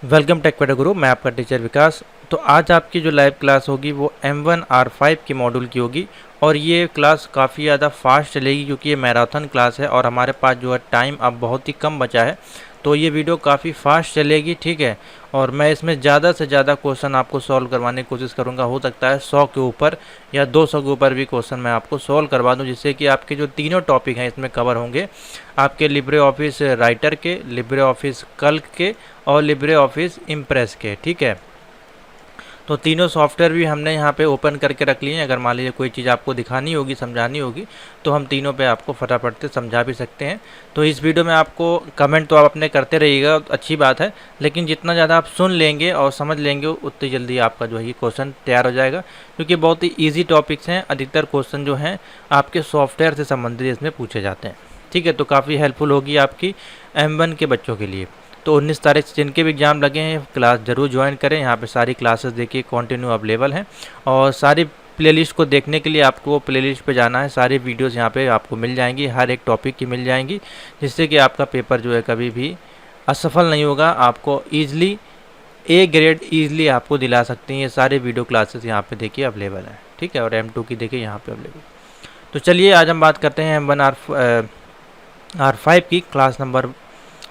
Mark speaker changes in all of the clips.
Speaker 1: Welcome take पेडा गुरु। मैं आपका teacher विकास। तो आज आपकी जो लाइव क्लास होगी वो M1 R5 की मॉड्यूल की होगी और ये क्लास काफ़ी ज़्यादा फास्ट चलेगी क्योंकि ये मैराथन क्लास है और हमारे पास जो है टाइम अब बहुत ही कम बचा है। तो ये वीडियो काफ़ी फास्ट चलेगी, ठीक है। और मैं इसमें ज़्यादा से ज़्यादा क्वेश्चन आपको सॉल्व करवाने की कोशिश करूँगा। हो सकता है 100 के ऊपर या 200 के ऊपर भी क्वेश्चन मैं आपको सॉल्व करवा दूँ, जिससे कि आपके जो तीनों टॉपिक हैं इसमें कवर होंगे। आपके लिब्रे ऑफिस राइटर के, लिब्रे ऑफिस कल्क के और लिब्रे ऑफिस इम्प्रेस के, ठीक है। तो तीनों सॉफ्टवेयर भी हमने यहाँ पे ओपन करके रख लिए हैं। अगर मान लीजिए कोई चीज़ आपको दिखानी होगी, समझानी होगी, तो हम तीनों पे आपको फटाफट से समझा भी सकते हैं। तो इस वीडियो में आपको कमेंट तो आप अपने करते रहिएगा, अच्छी बात है, लेकिन जितना ज़्यादा आप सुन लेंगे और समझ लेंगे उतनी जल्दी आपका जो है ये क्वेश्चन तैयार हो जाएगा, क्योंकि बहुत ही ईजी टॉपिक्स हैं। अधिकतर क्वेश्चन जो हैं आपके सॉफ्टवेयर से संबंधित इसमें पूछे जाते हैं, ठीक है। तो काफ़ी हेल्पफुल होगी आपकी M1 के बच्चों के लिए। तो 19 तारीख से जिनके भी एग्ज़ाम लगे हैं क्लास ज़रूर ज्वाइन करें। यहाँ पे सारी क्लासेस देखिए कंटिन्यू अवेलेबल हैं और सारी प्लेलिस्ट को देखने के लिए आपको प्लेलिस्ट पे जाना है। सारी वीडियोस यहाँ पे आपको मिल जाएंगी, हर एक टॉपिक की मिल जाएंगी, जिससे कि आपका पेपर जो है कभी भी असफल नहीं होगा। आपको ईजिली A ग्रेड ईजिली आपको दिला सकती हैं। ये सारे वीडियो क्लासेस यहाँ पे देखिए अवेलेबल हैं, ठीक है। और M2 की देखिए यहाँ पे अवेलेबल। तो चलिए आज हम बात करते हैं M1 R5 की। क्लास नंबर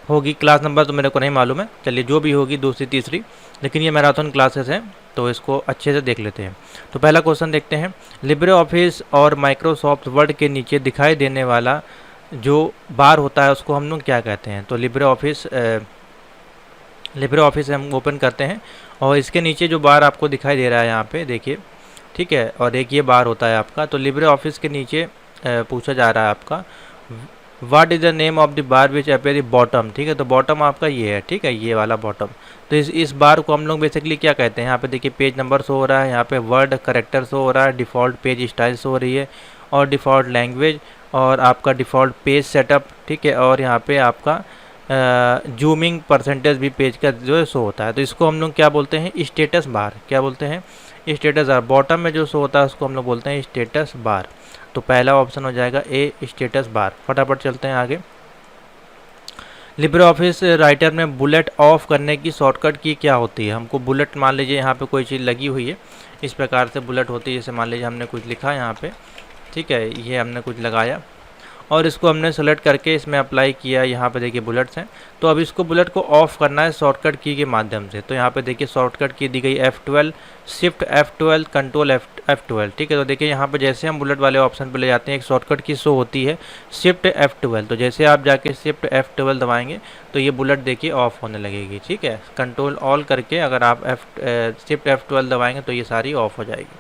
Speaker 1: होगी, क्लास नंबर तो मेरे को नहीं मालूम है, चलिए जो भी होगी, दूसरी तीसरी, लेकिन ये मैराथन क्लासेस हैं तो इसको अच्छे से देख लेते हैं। तो पहला क्वेश्चन देखते हैं। लिब्रे ऑफिस और माइक्रोसॉफ्ट वर्ड के नीचे दिखाई देने वाला जो बार होता है उसको हम लोग क्या कहते हैं। तो लिब्रे ऑफिस हम ओपन करते हैं और इसके नीचे जो बार आपको दिखाई दे रहा है यहाँ पे देखिए, ठीक है। और एक ये बार होता है आपका। तो लिब्रे ऑफिस के नीचे पूछा जा रहा है आपका what is the name of the bar which appear bottom, ठीक है। तो बॉटम आपका ये है, ठीक है, ये वाला बॉटम। तो इस बार को हम लोग बेसिकली क्या कहते हैं। यहाँ पे देखिए पेज नंबर शो हो रहा है, यहाँ पे वर्ड करेक्टर शो हो रहा है, डिफ़ॉल्ट पेज स्टाइल शो हो रही है और डिफ़ॉल्ट लैंग्वेज और आपका डिफ़ॉल्ट पेज सेटअप, ठीक है। और यहाँ पे आपका जूमिंग परसेंटेज भी पेज का जो है शो होता है। तो इसको हम लोग क्या बोलते हैं, स्टेटस बार। क्या बोलते हैं, स्टेटस बार। बॉटम में जो शो होता है उसको हम लोग बोलते हैं स्टेटस बार। तो पहला ऑप्शन हो जाएगा ए, स्टेटस बार। फटाफट चलते हैं आगे। लिब्रे ऑफिस राइटर में बुलेट ऑफ करने की शॉर्टकट की क्या होती है। हमको बुलेट, मान लीजिए यहाँ पे कोई चीज़ लगी हुई है, इस प्रकार से बुलेट होती है। जैसे मान लीजिए हमने कुछ लिखा यहाँ पे, ठीक है, ये हमने कुछ लगाया और इसको हमने सेलेक्ट करके इसमें अप्लाई किया। यहाँ पे देखिए बुलेट्स हैं। तो अब इसको बुलेट को ऑफ करना है शॉर्टकट की के माध्यम से। तो यहाँ पे देखिए शॉर्टकट की दी गई F12, shift F12, control F12, ठीक है। तो देखिए यहाँ पे जैसे हम बुलेट वाले ऑप्शन पे ले जाते हैं, एक शॉर्टकट की शो होती है शिफ्ट F12। तो जैसे आप जाके शिफ्ट F12 दबाएंगे तो ये बुलेट देखिए ऑफ होने लगेगी, ठीक है। कंट्रोल ऑल करके अगर आप शिफ्ट F12 दबाएंगे तो ये सारी ऑफ हो जाएगी,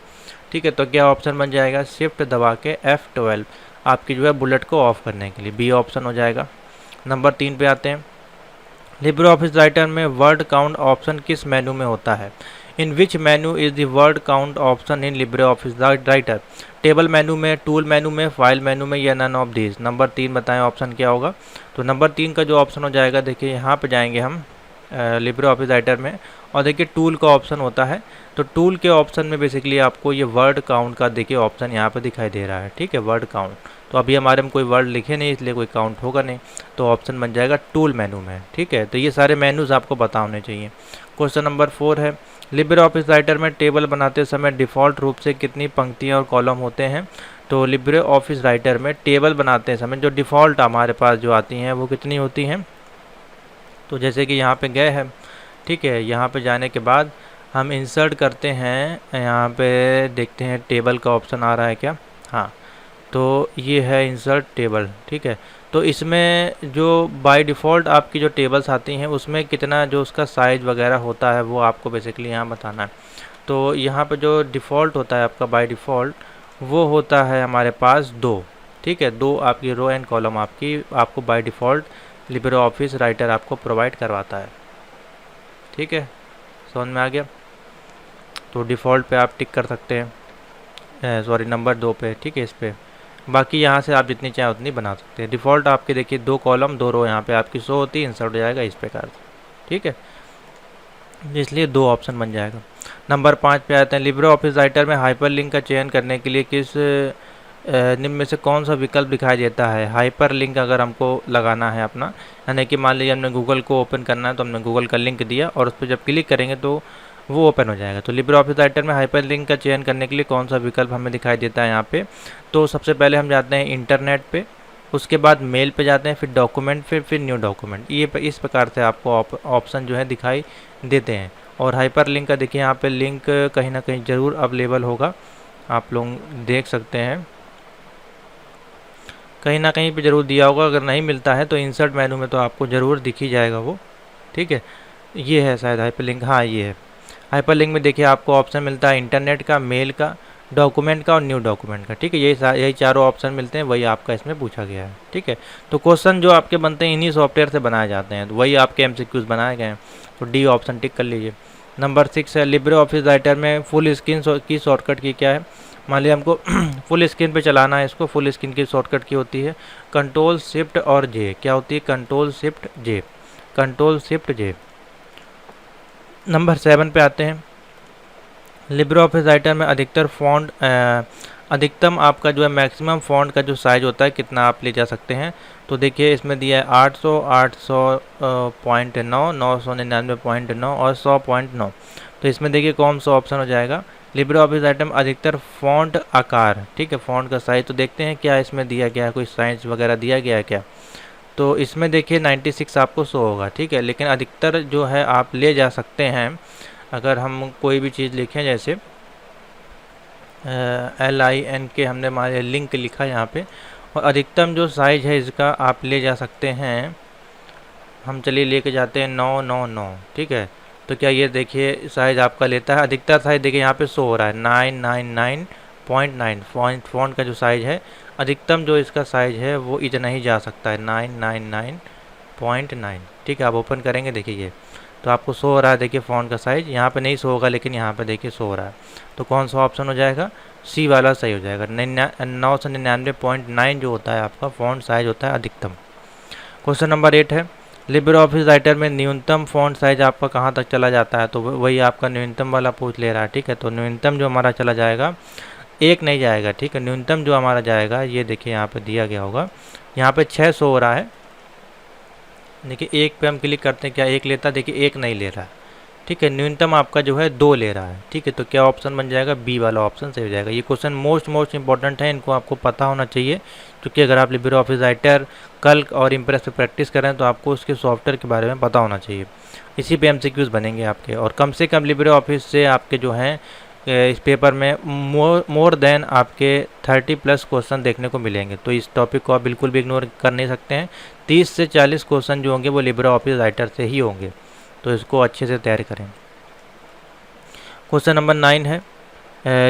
Speaker 1: ठीक है। तो क्या ऑप्शन बन जाएगा, शिफ्ट दबा के F12 आपकी जो है बुलेट को ऑफ करने के लिए, बी ऑप्शन हो जाएगा। नंबर 3 पे आते हैं। लिब्रे ऑफिस राइटर में वर्ड काउंट ऑप्शन किस मेनू में होता है। In which menu is the word count option in Libre Office Writer. Table menu में, टूल मेनू में, फाइल मेनू में या नन ऑफ दिस। नंबर 3 बताएं ऑप्शन क्या होगा। तो नंबर 3 का जो ऑप्शन हो जाएगा, देखिए यहाँ पे जाएंगे हम लिब्रे ऑफिस राइटर में और देखिए टूल का ऑप्शन होता है। तो टूल के ऑप्शन में बेसिकली आपको ये वर्ड काउंट का देखिए ऑप्शन यहाँ पे दिखाई दे रहा है, ठीक है, वर्ड काउंट। तो अभी हमारे में कोई वर्ड लिखे नहीं इसलिए कोई काउंट होगा नहीं, तो ऑप्शन बन जाएगा टूल मेनू में, ठीक है। तो ये सारे मेनूज आपको पता होने चाहिए। क्वेश्चन नंबर 4 है। लिब्रे ऑफिस राइटर में टेबल बनाते समय डिफ़ॉल्ट रूप से कितनी पंक्तियाँ और कॉलम होते हैं। तो लिब्रे ऑफिस राइटर में टेबल बनाते समय जो डिफ़ॉल्ट हमारे पास जो आती हैं वो कितनी होती हैं। तो जैसे कि यहाँ पे गए हैं, ठीक है, यहाँ पे जाने के बाद हम इंसर्ट करते हैं, यहाँ पे देखते हैं टेबल का ऑप्शन आ रहा है क्या। हाँ, तो ये है इंसर्ट टेबल, ठीक है। तो इसमें जो बाय डिफ़ॉल्ट आपकी जो टेबल्स आती हैं उसमें कितना जो उसका साइज़ वगैरह होता है वो आपको बेसिकली यहाँ बताना है। तो यहाँ पे जो डिफ़ॉल्ट होता है आपका बाय डिफ़ॉल्ट वो होता है हमारे पास 2, ठीक है। 2 आपकी रो एंड कॉलम आपको by default Libre Office writer आपको प्रोवाइड करवाता है, ठीक है। समझ में आ गया। तो डिफ़ॉल्ट पे आप टिक कर सकते हैं, सॉरी नंबर 2 पे, ठीक है, इस पे। बाकी यहाँ से आप जितनी चाहें उतनी बना सकते हैं। डिफ़ॉल्ट आपके देखिए 2 कॉलम 2 रो यहाँ पे आपकी शो होती है, इंसर्ट हो जाएगा इस प्रकार से, ठीक है। इसलिए 2 ऑप्शन बन जाएगा। नंबर 5 पे आते हैं। लिब्रे ऑफिस राइटर में हाइपरलिंक का चयन करने के लिए किस निम्न में से कौन सा विकल्प दिखाई देता है। हाइपर लिंक अगर हमको लगाना है अपना, यानी कि मान लीजिए हमने गूगल को ओपन करना है तो हमने गूगल का लिंक दिया और उस पर जब क्लिक करेंगे तो वो ओपन हो जाएगा। तो लिब्रे ऑफिस राइटर में हाइपर लिंक का चयन करने के लिए कौन सा विकल्प हमें दिखाई देता है यहाँ पे। तो सबसे पहले हम जाते हैं इंटरनेट पे, उसके बाद मेल पे जाते हैं, फिर डॉक्यूमेंट, फिर न्यू डॉक्यूमेंट। ये इस प्रकार से आपको ऑप्शन जो है दिखाई देते हैं। और हाइपर लिंक का देखिए यहाँ पे लिंक कहीं ना कहीं ज़रूर अवेलेबल होगा, आप लोग देख सकते हैं कहीं ना कहीं पे ज़रूर दिया होगा। अगर नहीं मिलता है तो इंसर्ट मेनू में तो आपको ज़रूर दिख ही जाएगा वो, ठीक है। ये है शायद हाइपर लिंक, हाँ ये है। हाइपर लिंक में देखिए आपको ऑप्शन मिलता है इंटरनेट का, मेल का, डॉक्यूमेंट का और न्यू डॉक्यूमेंट का, ठीक है। यही चारों ऑप्शन मिलते हैं, वही आपका इसमें पूछा गया है, ठीक है। तो क्वेश्चन जो आपके बनते हैं इन्हीं सॉफ्टवेयर से बनाए जाते हैं, तो वही आपके MCQs बनाए गए हैं। तो डी ऑप्शन टिक कर लीजिए। नंबर 6 है लिब्रे ऑफिस राइटर में फुल स्क्रीन की शॉर्टकट की क्या है। मान लीजिए हमको फुल स्क्रीन पे चलाना है इसको, फुल स्क्रीन की शॉर्टकट की होती है कंट्रोल शिफ्ट और जे। क्या होती है? कंट्रोल शिफ्ट जे, कंट्रोल शिफ्ट जे। नंबर 7 पे आते हैं। लिब्रे ऑफिस राइटर में अधिकतम आपका जो है मैक्सिमम फ़ॉन्ट का जो साइज़ होता है कितना आप ले जा सकते हैं। तो देखिए इसमें दिया है 800, 800.9, 999.9 और 100.9। तो इसमें देखिए कौन सा ऑप्शन हो जाएगा। लिब्रे ऑफिस राइटर में अधिकतर फ़ॉन्ट आकार, ठीक है, फ़ॉन्ट का साइज़। तो देखते हैं क्या इसमें दिया गया है, कोई साइज वगैरह दिया गया है क्या। तो इसमें देखिए 96 आपको शो होगा, ठीक है। लेकिन अधिकतर जो है आप ले जा सकते हैं, अगर हम कोई भी चीज़ लिखें जैसे LINK हमने हमारे लिंक लिखा यहाँ पे, और अधिकतम जो साइज़ है इसका आप ले जा सकते हैं। हम चलिए लेके जाते हैं 999, ठीक है। तो क्या ये देखिए साइज़ आपका लेता है, अधिकतर साइज़ देखिए यहाँ पे शो हो रहा है 999.9। फ़ॉन्ट का जो साइज़ है, अधिकतम जो इसका साइज़ है वो इतना ही जा सकता है 999.9, ठीक है। आप ओपन करेंगे देखिए ये, तो आपको शो हो रहा है देखिए फ़ॉन्ट का साइज़। यहाँ पे नहीं शो होगा लेकिन यहाँ पे देखिए शो हो रहा है। तो कौन सा ऑप्शन हो जाएगा? सी वाला सही हो जाएगा। 999.9 जो होता है आपका फ़ॉन्ट साइज़ होता है अधिकतम। क्वेश्चन नंबर 8 है लिब्रे ऑफिस राइटर में न्यूनतम फ़ॉन्ट साइज़ आपका कहाँ तक चला जाता है। तो वही आपका न्यूनतम वाला पूछ ले रहा है, ठीक है। तो न्यूनतम जो हमारा चला जाएगा, एक नहीं जाएगा, ठीक है। न्यूनतम जो हमारा जाएगा, ये देखिए यहाँ पे दिया गया होगा, यहाँ पे 6 शो हो रहा है। देखिए एक पे हम क्लिक करते हैं, क्या एक लेता है? देखिए एक नहीं ले रहा है, ठीक है। न्यूनतम आपका जो है 2 ले रहा है, ठीक है। तो क्या ऑप्शन बन जाएगा? बी वाला ऑप्शन सही हो जाएगा। ये क्वेश्चन मोस्ट इंपॉर्टेंट है, इनको आपको पता होना चाहिए, क्योंकि अगर आप लिब्रे ऑफिस राइटर, कैल्क और इम्प्रेस पे प्रैक्टिस करें तो आपको उसके सॉफ्टवेयर के बारे में पता होना चाहिए। इसी पे MCQs बनेंगे आपके, और कम से कम लिब्रे ऑफिस से आपके जो हैं इस पेपर में मोर देन आपके 30+ क्वेश्चन देखने को मिलेंगे। तो इस टॉपिक को आप बिल्कुल भी इग्नोर कर नहीं सकते हैं। 30 से 40 क्वेश्चन जो होंगे वो लिब्रे ऑफिस राइटर से ही होंगे, तो इसको अच्छे से तैयारी करें। क्वेश्चन नंबर 9 है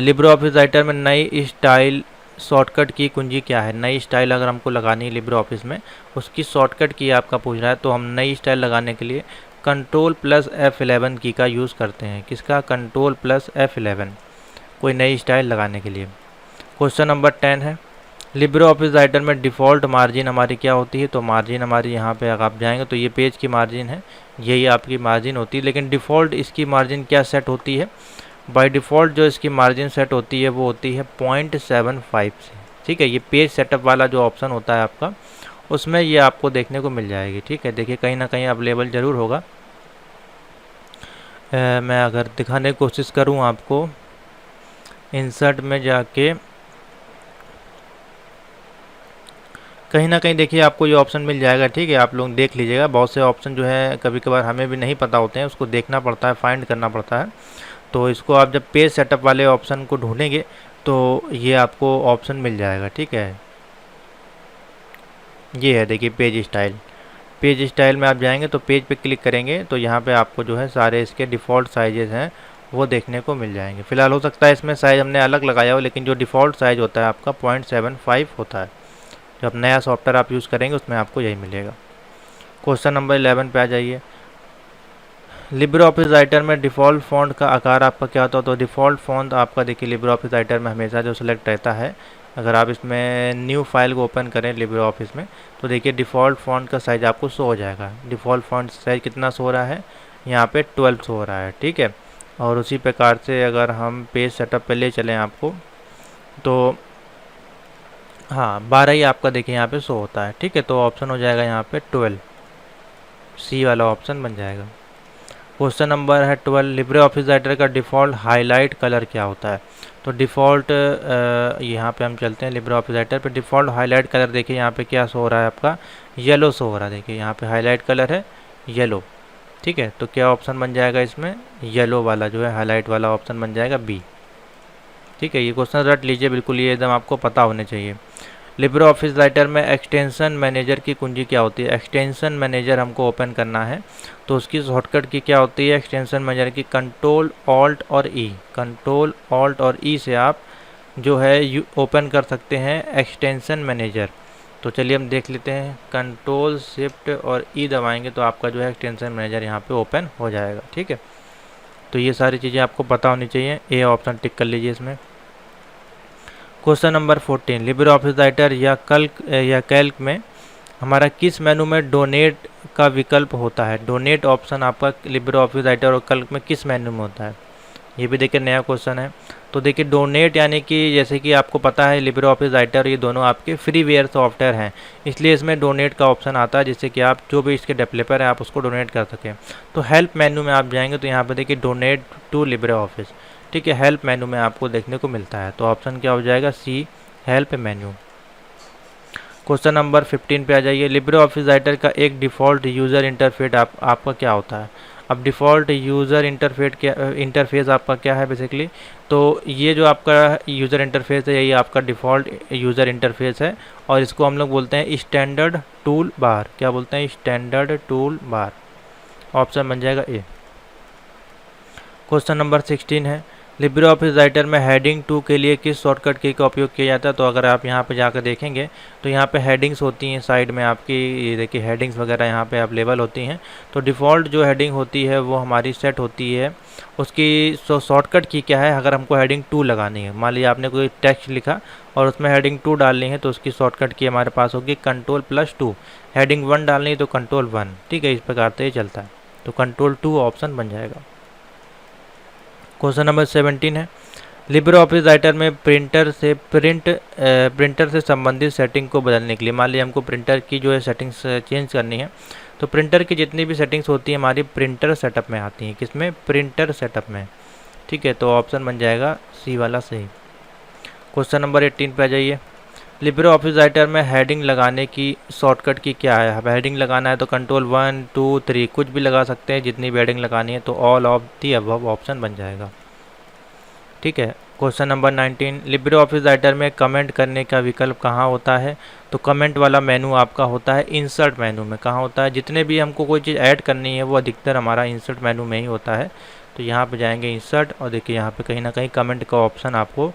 Speaker 1: लिब्रे ऑफिस राइटर में नई स्टाइल शॉर्टकट की कुंजी क्या है। नई स्टाइल अगर हमको लगानी है लिब्रे ऑफिस में, उसकी शॉर्टकट की आपका पूछ रहा है। तो हम नई स्टाइल लगाने के लिए Ctrl+F11 की का यूज़ करते हैं। किसका? Ctrl+F11, कोई नई स्टाइल लगाने के लिए। क्वेश्चन नंबर 10 है लिब्रे ऑफिस राइटर में डिफ़ॉल्ट मार्जिन हमारी क्या होती है। तो मार्जिन हमारी यहाँ पे अगर आप जाएंगे तो ये पेज की मार्जिन है, यही आपकी मार्जिन होती है। लेकिन डिफ़ॉल्ट इसकी मार्जिन क्या सेट होती है? बाय डिफ़ॉल्ट जो इसकी मार्जिन सेट होती है वो होती है 0.75 से, ठीक है। ये पेज सेटअप वाला जो ऑप्शन होता है आपका, उसमें ये आपको देखने को मिल जाएगी, ठीक है। देखिए कहीं ना कहीं अवेलेबल ज़रूर होगा। मैं अगर दिखाने की कोशिश करूँ आपको, इंसर्ट में जाके कहीं ना कहीं देखिए आपको ये ऑप्शन मिल जाएगा, ठीक है। आप लोग देख लीजिएगा, बहुत से ऑप्शन जो है कभी कभार हमें भी नहीं पता होते हैं, उसको देखना पड़ता है, फाइंड करना पड़ता है। तो इसको आप जब पेज सेटअप वाले ऑप्शन को ढूंढेंगे तो ये आपको ऑप्शन मिल जाएगा, ठीक है। ये है देखिए पेज स्टाइल। पेज स्टाइल में आप जाएंगे तो पेज पे क्लिक करेंगे तो यहाँ पे आपको जो है सारे इसके डिफ़ॉल्ट साइजेस हैं वो देखने को मिल जाएंगे। फिलहाल हो सकता है इसमें साइज़ हमने अलग लगाया हो, लेकिन जो डिफ़ॉल्ट साइज़ होता है आपका 0.75 होता है। जब नया सॉफ्टवेयर आप यूज़ करेंगे उसमें आपको यही मिलेगा। क्वेश्चन नंबर 11 पे आ जाइए। लिब्रे ऑफिस राइटर में डिफ़ॉल्ट फ़ॉन्ट का आकार आपका क्या होता है। तो डिफ़ॉल्ट फ़ॉन्ट आपका देखिए लिब्रे ऑफिस राइटर में हमेशा जो सिलेक्ट रहता है, अगर आप इसमें न्यू फाइल को ओपन करें लिब्रे ऑफिस में, तो देखिए डिफ़ॉल्ट फ़ॉन्ट का साइज़ आपको शो हो जाएगा। डिफ़ॉल्ट फ़ॉन्ट साइज़ कितना शो हो रहा है? यहाँ पे 12 शो हो रहा है, ठीक है। और उसी प्रकार से अगर हम पेज सेटअप पे ले चलें आपको, तो हाँ 12 ही आपका देखिए यहाँ पे शो होता है। ठीक है, तो ऑप्शन हो जाएगा यहाँ पे 12, सी वाला ऑप्शन बन जाएगा। क्वेश्चन नंबर है 12, लिब्रे ऑफिस राइटर का डिफ़ॉल्ट हाईलाइट कलर क्या होता है? तो डिफ़ॉल्ट यहाँ पे हम चलते हैं लिब्रे ऑफिस राइटर पे। डिफ़ॉल्ट हाईलाइट कलर देखिए यहाँ पे क्या शो हो रहा है आपका, येलो शो हो रहा है। देखिए यहाँ पे हाईलाइट कलर है येलो। ठीक है, तो क्या ऑप्शन बन जाएगा इसमें, येलो वाला जो है हाईलाइट वाला ऑप्शन बन जाएगा बी। ठीक है, ये क्वेश्चन रट लीजिए बिल्कुल, ये एकदम आपको पता होने चाहिए। लिब्रे ऑफिस राइटर में एक्सटेंशन मैनेजर की कुंजी क्या होती है? एक्सटेंशन मैनेजर हमको ओपन करना है तो उसकी शॉर्टकट की क्या होती है? एक्सटेंशन मैनेजर की कंट्रोल ऑल्ट और ई, कंट्रोल ऑल्ट और ई से आप जो है ओपन कर सकते हैं एक्सटेंशन मैनेजर। तो चलिए हम देख लेते हैं, कंट्रोल शिफ्ट और ई दबाएंगे तो आपका जो है एक्सटेंशन मैनेजर यहाँ पे ओपन हो जाएगा। ठीक है, तो ये सारी चीज़ें आपको पता होनी चाहिए। ए ऑप्शन टिक कर लीजिए इसमें। Question number 14, Libre Office writer या कैल्क में हमारा किस मेनू में डोनेट का विकल्प होता है? डोनेट ऑप्शन आपका लिब्रे ऑफिस राइटर और कैल्क में किस मेनू में होता है? ये भी देखिए नया क्वेश्चन है। तो देखिए डोनेट यानी कि जैसे कि आपको पता है लिब्रे ऑफिस राइटर ये दोनों आपके फ्रीवेयर सॉफ्टवेयर हैं, इसलिए इसमें डोनेट का ऑप्शन आता है जिससे कि आप जो भी इसके डेवलपर हैं आप उसको डोनेट कर सकें। तो हेल्प मेनू में आप जाएंगे तो यहाँ पर देखिए डोनेट टू लिब्रे ऑफिस। ठीक है, हेल्प मेनू में आपको देखने को मिलता है। तो ऑप्शन क्या हो जाएगा, सी हेल्प मेन्यू। क्वेश्चन नंबर 15 पे आ जाइए। लिब्रे ऑफिस राइटर का एक डिफ़ॉल्ट यूज़र इंटरफेस आपका क्या होता है? अब डिफ़ॉल्ट यूज़र इंटरफेस आपका क्या है बेसिकली? तो ये जो आपका यूज़र इंटरफेस है यही आपका डिफ़ॉल्ट यूज़र इंटरफेस है और इसको हम लोग बोलते हैं स्टैंडर्ड टूल बार। क्या बोलते हैं? Standard tool bar. ऑप्शन बन जाएगा ए। क्वेश्चन नंबर 16 है, लिब्रे ऑफिस राइटर में हेडिंग 2 के लिए किस शॉर्टकट की का उपयोग किया जाता है? तो अगर आप यहाँ पे जाकर देखेंगे तो यहाँ पे हेडिंग्स होती हैं साइड में आपकी, ये देखिए हेडिंग्स वगैरह यहाँ पे अवेलेबल होती हैं। तो डिफ़ॉल्ट जो हेडिंग होती है वो हमारी सेट होती है, उसकी शॉर्टकट की क्या है? अगर हमको हेडिंग 2 लगानी है, मान लीजिए आपने कोई टेक्स्ट लिखा और उसमें हेडिंग 2 डालनी है तो उसकी शॉर्टकट की हमारे पास होगी कंट्रोल+2। हेडिंग 1 डालनी है तो कंट्रोल+1। ठीक है, इस प्रकार से ये चलता है। तो कंट्रोल+2 ऑप्शन बन जाएगा। क्वेश्चन नंबर 17 है, लिब्रे ऑफिस राइटर में प्रिंटर से संबंधित सेटिंग को बदलने के लिए, मान लीजिए हमको प्रिंटर की जो है सेटिंग्स चेंज करनी है तो प्रिंटर की जितनी भी सेटिंग्स होती हैं हमारी प्रिंटर सेटअप में आती हैं। किसमें? प्रिंटर सेटअप में। ठीक है, तो ऑप्शन बन जाएगा सी वाला सही। क्वेश्चन नंबर 18 पे आ जाइए। लिब्रे ऑफिस राइटर में हेडिंग लगाने की शॉर्टकट की क्या है? अब हेडिंग लगाना है तो कंट्रोल+1, 2, 3 कुछ भी लगा सकते हैं, जितनी भी हेडिंग लगानी है तो all of the above option बन जाएगा। ठीक है, question number 19, Libre Office Writer में कमेंट करने का विकल्प कहाँ होता है? तो कमेंट वाला मेनू आपका होता है इंसर्ट मेनू में। कहाँ होता है? जितने भी हमको कोई चीज़ ऐड करनी है वो अधिकतर हमारा इंसर्ट मेनू में ही होता है। तो यहाँ पे जाएंगे इंसर्ट और देखिए यहाँ पे कहीं ना कहीं कमेंट का ऑप्शन आपको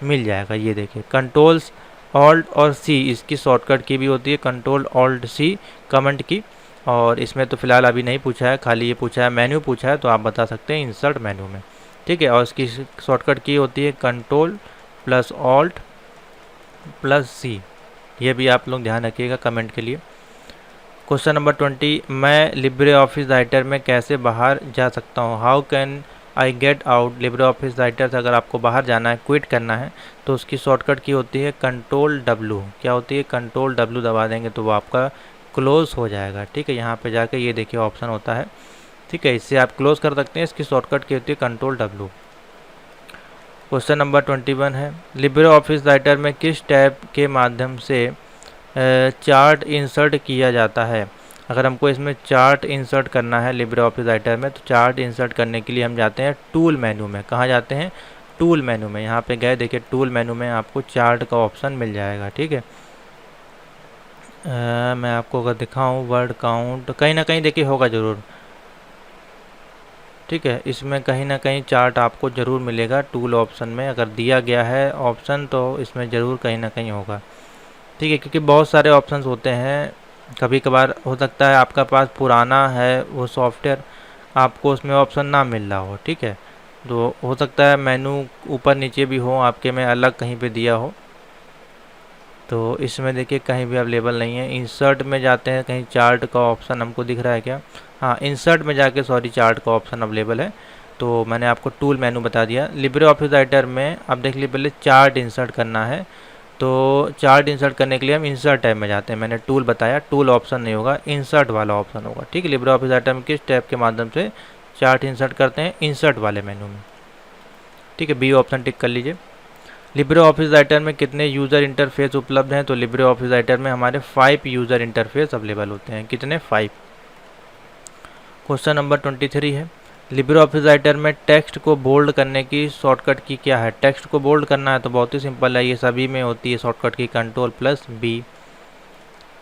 Speaker 1: मिल जाएगा। ये देखिए कंट्रोल्स ऑल्ट और सी इसकी शॉर्टकट की भी होती है, कंट्रोल ऑल्ट सी कमेंट की। और इसमें तो फिलहाल अभी नहीं पूछा है, खाली ये पूछा है मेन्यू पूछा है, तो आप बता सकते हैं इंसर्ट मेन्यू में। ठीक है, और इसकी शॉर्टकट की होती है कंट्रोल+ऑल्ट+सी। ये भी आप लोग ध्यान रखिएगा कमेंट के लिए। क्वेश्चन नंबर 20, मैं लिब्रे ऑफिस राइटर में कैसे बाहर जा सकता हूँ? How can I get out Libre Office writer से अगर आपको बाहर जाना है, क्विट करना है, तो उसकी शॉर्टकट की होती है कंट्रोल+W। क्या होती है? कंट्रोल+W दबा देंगे तो वो आपका क्लोज हो जाएगा। ठीक है, यहाँ पे जाके ये देखिए ऑप्शन होता है। ठीक है, इससे आप क्लोज कर सकते हैं। इसकी शॉर्टकट की होती है कंट्रोल+W। क्वेश्चन नंबर 21 है, लिब्रे ऑफिस राइटर में किस टैब के माध्यम से चार्ट इंसर्ट किया जाता है? अगर हमको इसमें चार्ट इंसर्ट करना है लिब्रे ऑफिस राइटर में तो चार्ट इंसर्ट करने के लिए हम जाते हैं टूल मेनू में। कहाँ जाते हैं? टूल मेनू में। यहाँ पे गए, देखिए टूल मेनू में आपको चार्ट का ऑप्शन मिल जाएगा। ठीक है, मैं आपको अगर दिखाऊं वर्ड काउंट, कहीं ना कहीं देखिए होगा ज़रूर। ठीक है, इसमें कहीं ना कहीं चार्ट आपको ज़रूर मिलेगा टूल ऑप्शन में, अगर दिया गया है ऑप्शन तो इसमें ज़रूर कहीं ना कहीं होगा। ठीक है, क्योंकि बहुत सारे ऑप्शंस होते हैं, कभी कभार हो सकता है आपका पास पुराना है वो सॉफ्टवेयर, आपको उसमें ऑप्शन ना मिल रहा हो। ठीक है, तो हो सकता है मेनू ऊपर नीचे भी हो आपके में अलग कहीं पे दिया हो, तो इसमें देखिए कहीं भी अवेलेबल नहीं है। इंसर्ट में जाते हैं, कहीं चार्ट का ऑप्शन हमको दिख रहा है क्या? हाँ, इंसर्ट में जाके सॉरी चार्ट का ऑप्शन अवेलेबल है। तो मैंने आपको टूल मेनू बता दिया। लिब्रे ऑफिस राइटर में अब देख लीजिए, पहले चार्ट इंसर्ट करना है तो चार्ट इंसर्ट करने के लिए हम इंसर्ट टैब में जाते हैं। मैंने टूल बताया, टूल ऑप्शन नहीं होगा, इंसर्ट वाला ऑप्शन होगा, ठीक है। लिब्रे ऑफिस राइटर में किस टैब के माध्यम से चार्ट इंसर्ट करते हैं? इंसर्ट वाले मेनू में, ठीक है। बी ऑप्शन टिक कर लीजिए। लिब्रे ऑफिस राइटर में कितने यूज़र इंटरफेस उपलब्ध हैं? तो लिब्रे ऑफिस राइटर में हमारे 5 यूज़र इंटरफेस अवेलेबल होते हैं। कितने? 5। क्वेश्चन नंबर 23 है, लिब्रे ऑफिस राइटर में टेक्स्ट को बोल्ड करने की शॉर्टकट की क्या है? टेक्स्ट को बोल्ड करना है तो बहुत ही सिंपल है, ये सभी में होती है शॉर्टकट की, Ctrl+B,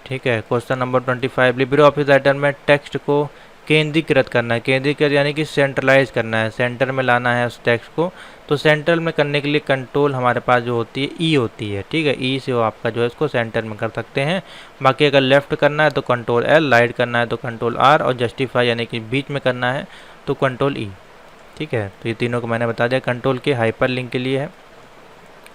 Speaker 1: ठीक है। Question number 25, Libre Office Writer में टेक्स्ट को केंद्रीकृत करना है। केंद्रीकृत यानी कि सेंट्रलाइज करना है, सेंटर में लाना है उस टेक्स्ट को। तो सेंटर में करने के लिए कंट्रोल हमारे पास जो होती है ई होती है, ठीक है। ई से वो आपका जो है इसको सेंटर में कर सकते हैं। बाकी अगर लेफ्ट करना है तो Ctrl+L, राइट करना है तो Ctrl+R, और जस्टिफाई यानी कि बीच में करना है तो Ctrl+E, ठीक है। तो ये तीनों को मैंने बता दिया। कंट्रोल के हाइपर लिंक के लिए है।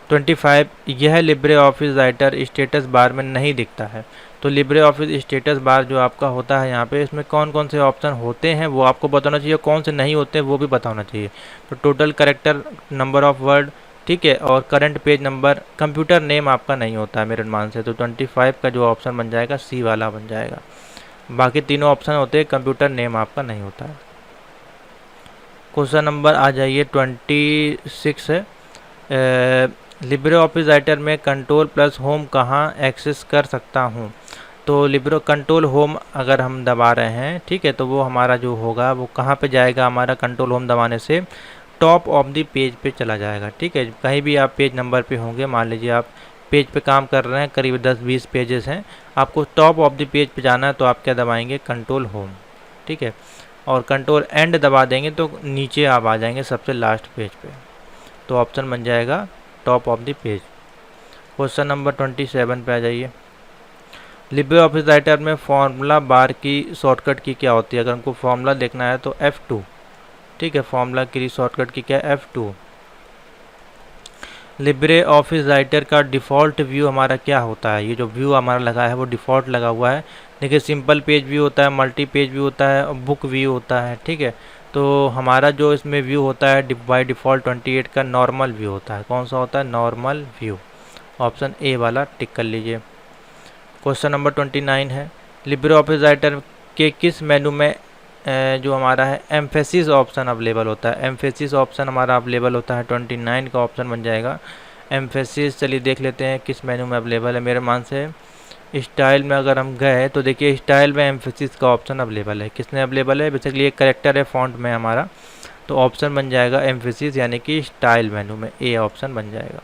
Speaker 1: 25, यह Libre Office writer status bar में नहीं दिखता है। तो लिब्रे ऑफिस स्टेटस बार जो आपका होता है यहाँ पे, इसमें कौन कौन से ऑप्शन होते हैं वो आपको बताना चाहिए, कौन से नहीं होते हैं वो भी बताना चाहिए। तो total character, number of word, ठीक है, और current page number. Computer name आपका नहीं होता है मेरे अनुमान से, तो 25 का जो ऑप्शन बन जाएगा सी वाला बन जाएगा। बाकी तीनों ऑप्शन होते हैं, कंप्यूटर नेम आपका नहीं होता है। क्वेश्चन नंबर आ जाइए 26 है, लिब्रे ऑफिस राइटर में Ctrl+होम कहाँ एक्सेस कर सकता हूँ? तो लिब्रे कंट्रोल होम अगर हम दबा रहे हैं, ठीक है, तो वो हमारा जो होगा वो कहाँ पे जाएगा? हमारा कंट्रोल होम दबाने से टॉप ऑफ द पेज पे चला जाएगा, ठीक है। कहीं भी आप पेज नंबर पे होंगे, मान लीजिए आप पेज पे काम कर रहे हैं, करीब 10-20 पेजेस हैं, आपको टॉप ऑफ द पेज पे जाना है तो आप क्या दबाएंगे? कंट्रोल होम, ठीक है। और कंट्रोल एंड दबा देंगे तो नीचे आप आ जाएंगे सबसे लास्ट पेज पे, तो ऑप्शन बन जाएगा top of the page. Question number 27 पे आ जाइए, लिब्रे ऑफिस राइटर में फॉर्मूला बार की शॉर्टकट की क्या होती है? अगर हमको फॉर्मूला देखना है तो F2, ठीक है। फॉर्मूला की शॉर्टकट की क्या है? F2। लिब्रे ऑफिस राइटर का डिफ़ॉल्ट व्यू हमारा क्या होता है? ये जो व्यू हमारा लगा है वो डिफ़ॉल्ट लगा हुआ है। देखिए, सिंपल पेज व्यू होता है, मल्टी पेज व्यू होता है और बुक व्यू होता है, ठीक है। तो हमारा जो इसमें व्यू होता है बाय डिफ़ॉल्ट 28 का नॉर्मल व्यू होता है। कौन सा होता है? Normal view. ऑप्शन ए वाला टिक कर लीजिए। क्वेश्चन नंबर 29 है, लिब्रे ऑफिस राइटर के किस मेनू में जो हमारा है एम्फेसिस ऑप्शन अवेलेबल होता है? एम्फेसिस ऑप्शन हमारा अवेलेबल होता है 29 का ऑप्शन बन जाएगा एम्फेसिस। चलिए देख लेते हैं किस मेनू में अवेलेबल है। मेरे मान से स्टाइल में अगर हम गए तो देखिए स्टाइल में एम्फेसिस का ऑप्शन अवेलेबल है। किसने अवेलेबल है? बेसिकली एक करेक्टर है फॉन्ट में हमारा, तो ऑप्शन बन जाएगा एम्फेसिस यानी कि स्टाइल मेनू में ए ऑप्शन बन जाएगा।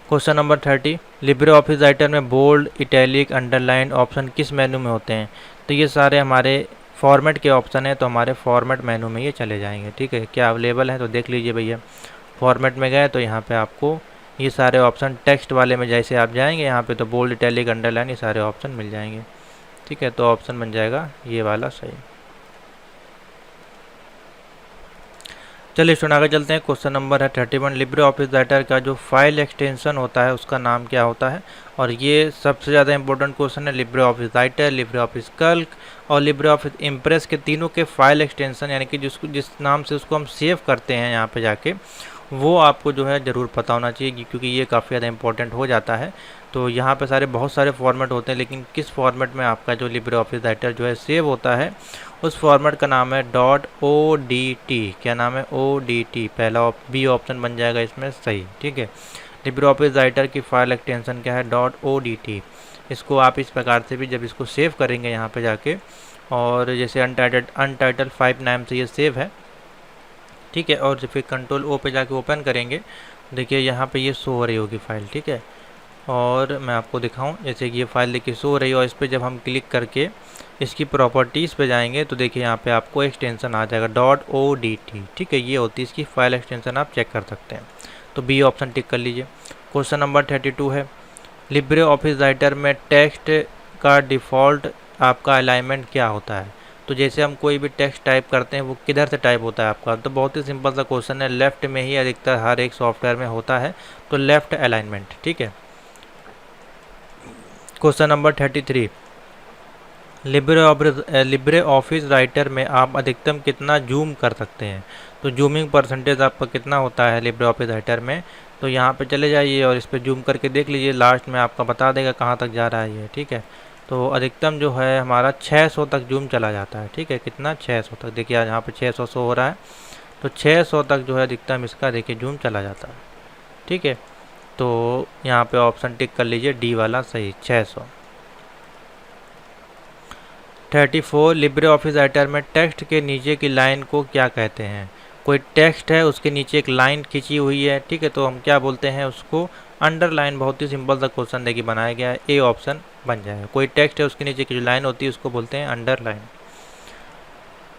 Speaker 1: Question number 30, Libre Office Writer में बोल्ड, इटैलिक, अंडरलाइन ऑप्शन किस मेनू में होते हैं? तो ये सारे हमारे फॉर्मेट के ऑप्शन हैं, तो हमारे फॉर्मेट मेनू में ये चले जाएंगे, ठीक है। क्या अवेलेबल है तो देख लीजिए भैया। फॉर्मेट में गए तो यहाँ पे आपको ये सारे ऑप्शन टेक्स्ट वाले में जैसे आप जाएंगे यहाँ पे तो बोल्ड, इटैलिक, अंडरलाइन ये सारे ऑप्शन मिल जाएंगे, ठीक है। तो ऑप्शन बन जाएगा ये वाला सही। चलिए स्टूडेंट आगे चलते हैं। क्वेश्चन नंबर है 31, लिब्रे ऑफिस राइटर का जो फाइल एक्सटेंशन होता है उसका नाम क्या होता है? और ये सबसे ज़्यादा इंपॉर्टेंट क्वेश्चन है। Libre Office writer, Libre Office Calc और लिब्रे ऑफिस इम्प्रेस के तीनों के फाइल एक्सटेंशन यानी कि जिस नाम से उसको हम सेव करते हैं यहाँ पे जाके, वो आपको जो है ज़रूर पता होना चाहिए क्योंकि ये काफ़ी ज़्यादा इंपॉर्टेंट हो जाता है। तो यहाँ पे बहुत सारे फॉर्मेट होते हैं, लेकिन किस फॉर्मेट में आपका जो लिब्रे ऑफिस राइटर जो है सेव होता है उस फॉर्मेट का नाम है .odt। क्या नाम है? ODT। पहला बी ऑप्शन बन जाएगा इसमें सही, ठीक है। लिब्रे ऑफिस राइटर की फाइल एक्सटेंशन क्या है? .odt। इसको आप इस प्रकार से भी जब इसको सेव करेंगे यहाँ पे जाके, और जैसे अनटाइटल 5 नाम से ये सेव है, ठीक है। और फिर कंट्रोल ओ पे जाके ओपन करेंगे, देखिए यहाँ पे ये शो हो रही होगी फाइल, ठीक है। और मैं आपको दिखाऊं, जैसे कि ये फाइल देखिए शो हो रही है और इस पर जब हम क्लिक करके इसकी प्रॉपर्टीज़ पे जाएंगे तो देखिए यहाँ पे आपको एक्सटेंशन आ जाएगा .odt, ठीक है। ये होती है इसकी फाइल एक्सटेंशन, आप चेक कर सकते हैं। तो बी ऑप्शन टिक कर लीजिए। क्वेश्चन नंबर 32 है, लिब्रे ऑफिस राइटर में टेक्स्ट का डिफ़ॉल्ट आपका अलाइनमेंट क्या होता है? तो जैसे हम कोई भी टेक्स्ट टाइप करते हैं वो किधर से टाइप होता है आपका? तो बहुत ही सिंपल सा क्वेश्चन है, लेफ़्ट में ही अधिकतर हर एक सॉफ्टवेयर में होता है, तो लेफ़्ट अलाइनमेंट, ठीक है। Question number 33, Libre Office Writer में आप अधिकतम कितना जूम कर सकते हैं। तो जूमिंग परसेंटेज आपका कितना होता है लिब्रे ऑफिस राइटर में, तो यहाँ पे चले जाइए और इस पर जूम करके देख लीजिए, लास्ट में आपका बता देगा कहाँ तक जा रहा है ये। ठीक है, तो अधिकतम जो है हमारा 600 तक जूम चला जाता है। ठीक है, कितना 600 तक, देखिए यहाँ पे 600 शो हो रहा है, तो 600 तक जो है अधिकतम इसका देखिए जूम चला जाता है। ठीक है, तो यहाँ पे ऑप्शन टिक कर लीजिए, डी वाला सही 600। 34 लिब्रे ऑफिस राइटर में टेक्स्ट के नीचे की लाइन को क्या कहते हैं। कोई टेक्स्ट है उसके नीचे एक लाइन खींची हुई है, ठीक है, तो हम क्या बोलते हैं उसको, अंडरलाइन। बहुत ही सिंपल सा क्वेश्चन देखिए बनाया गया है, ए ऑप्शन बन जाएगा। कोई टेक्स्ट है उसके नीचे की जो लाइन होती है उसको बोलते हैं अंडरलाइन।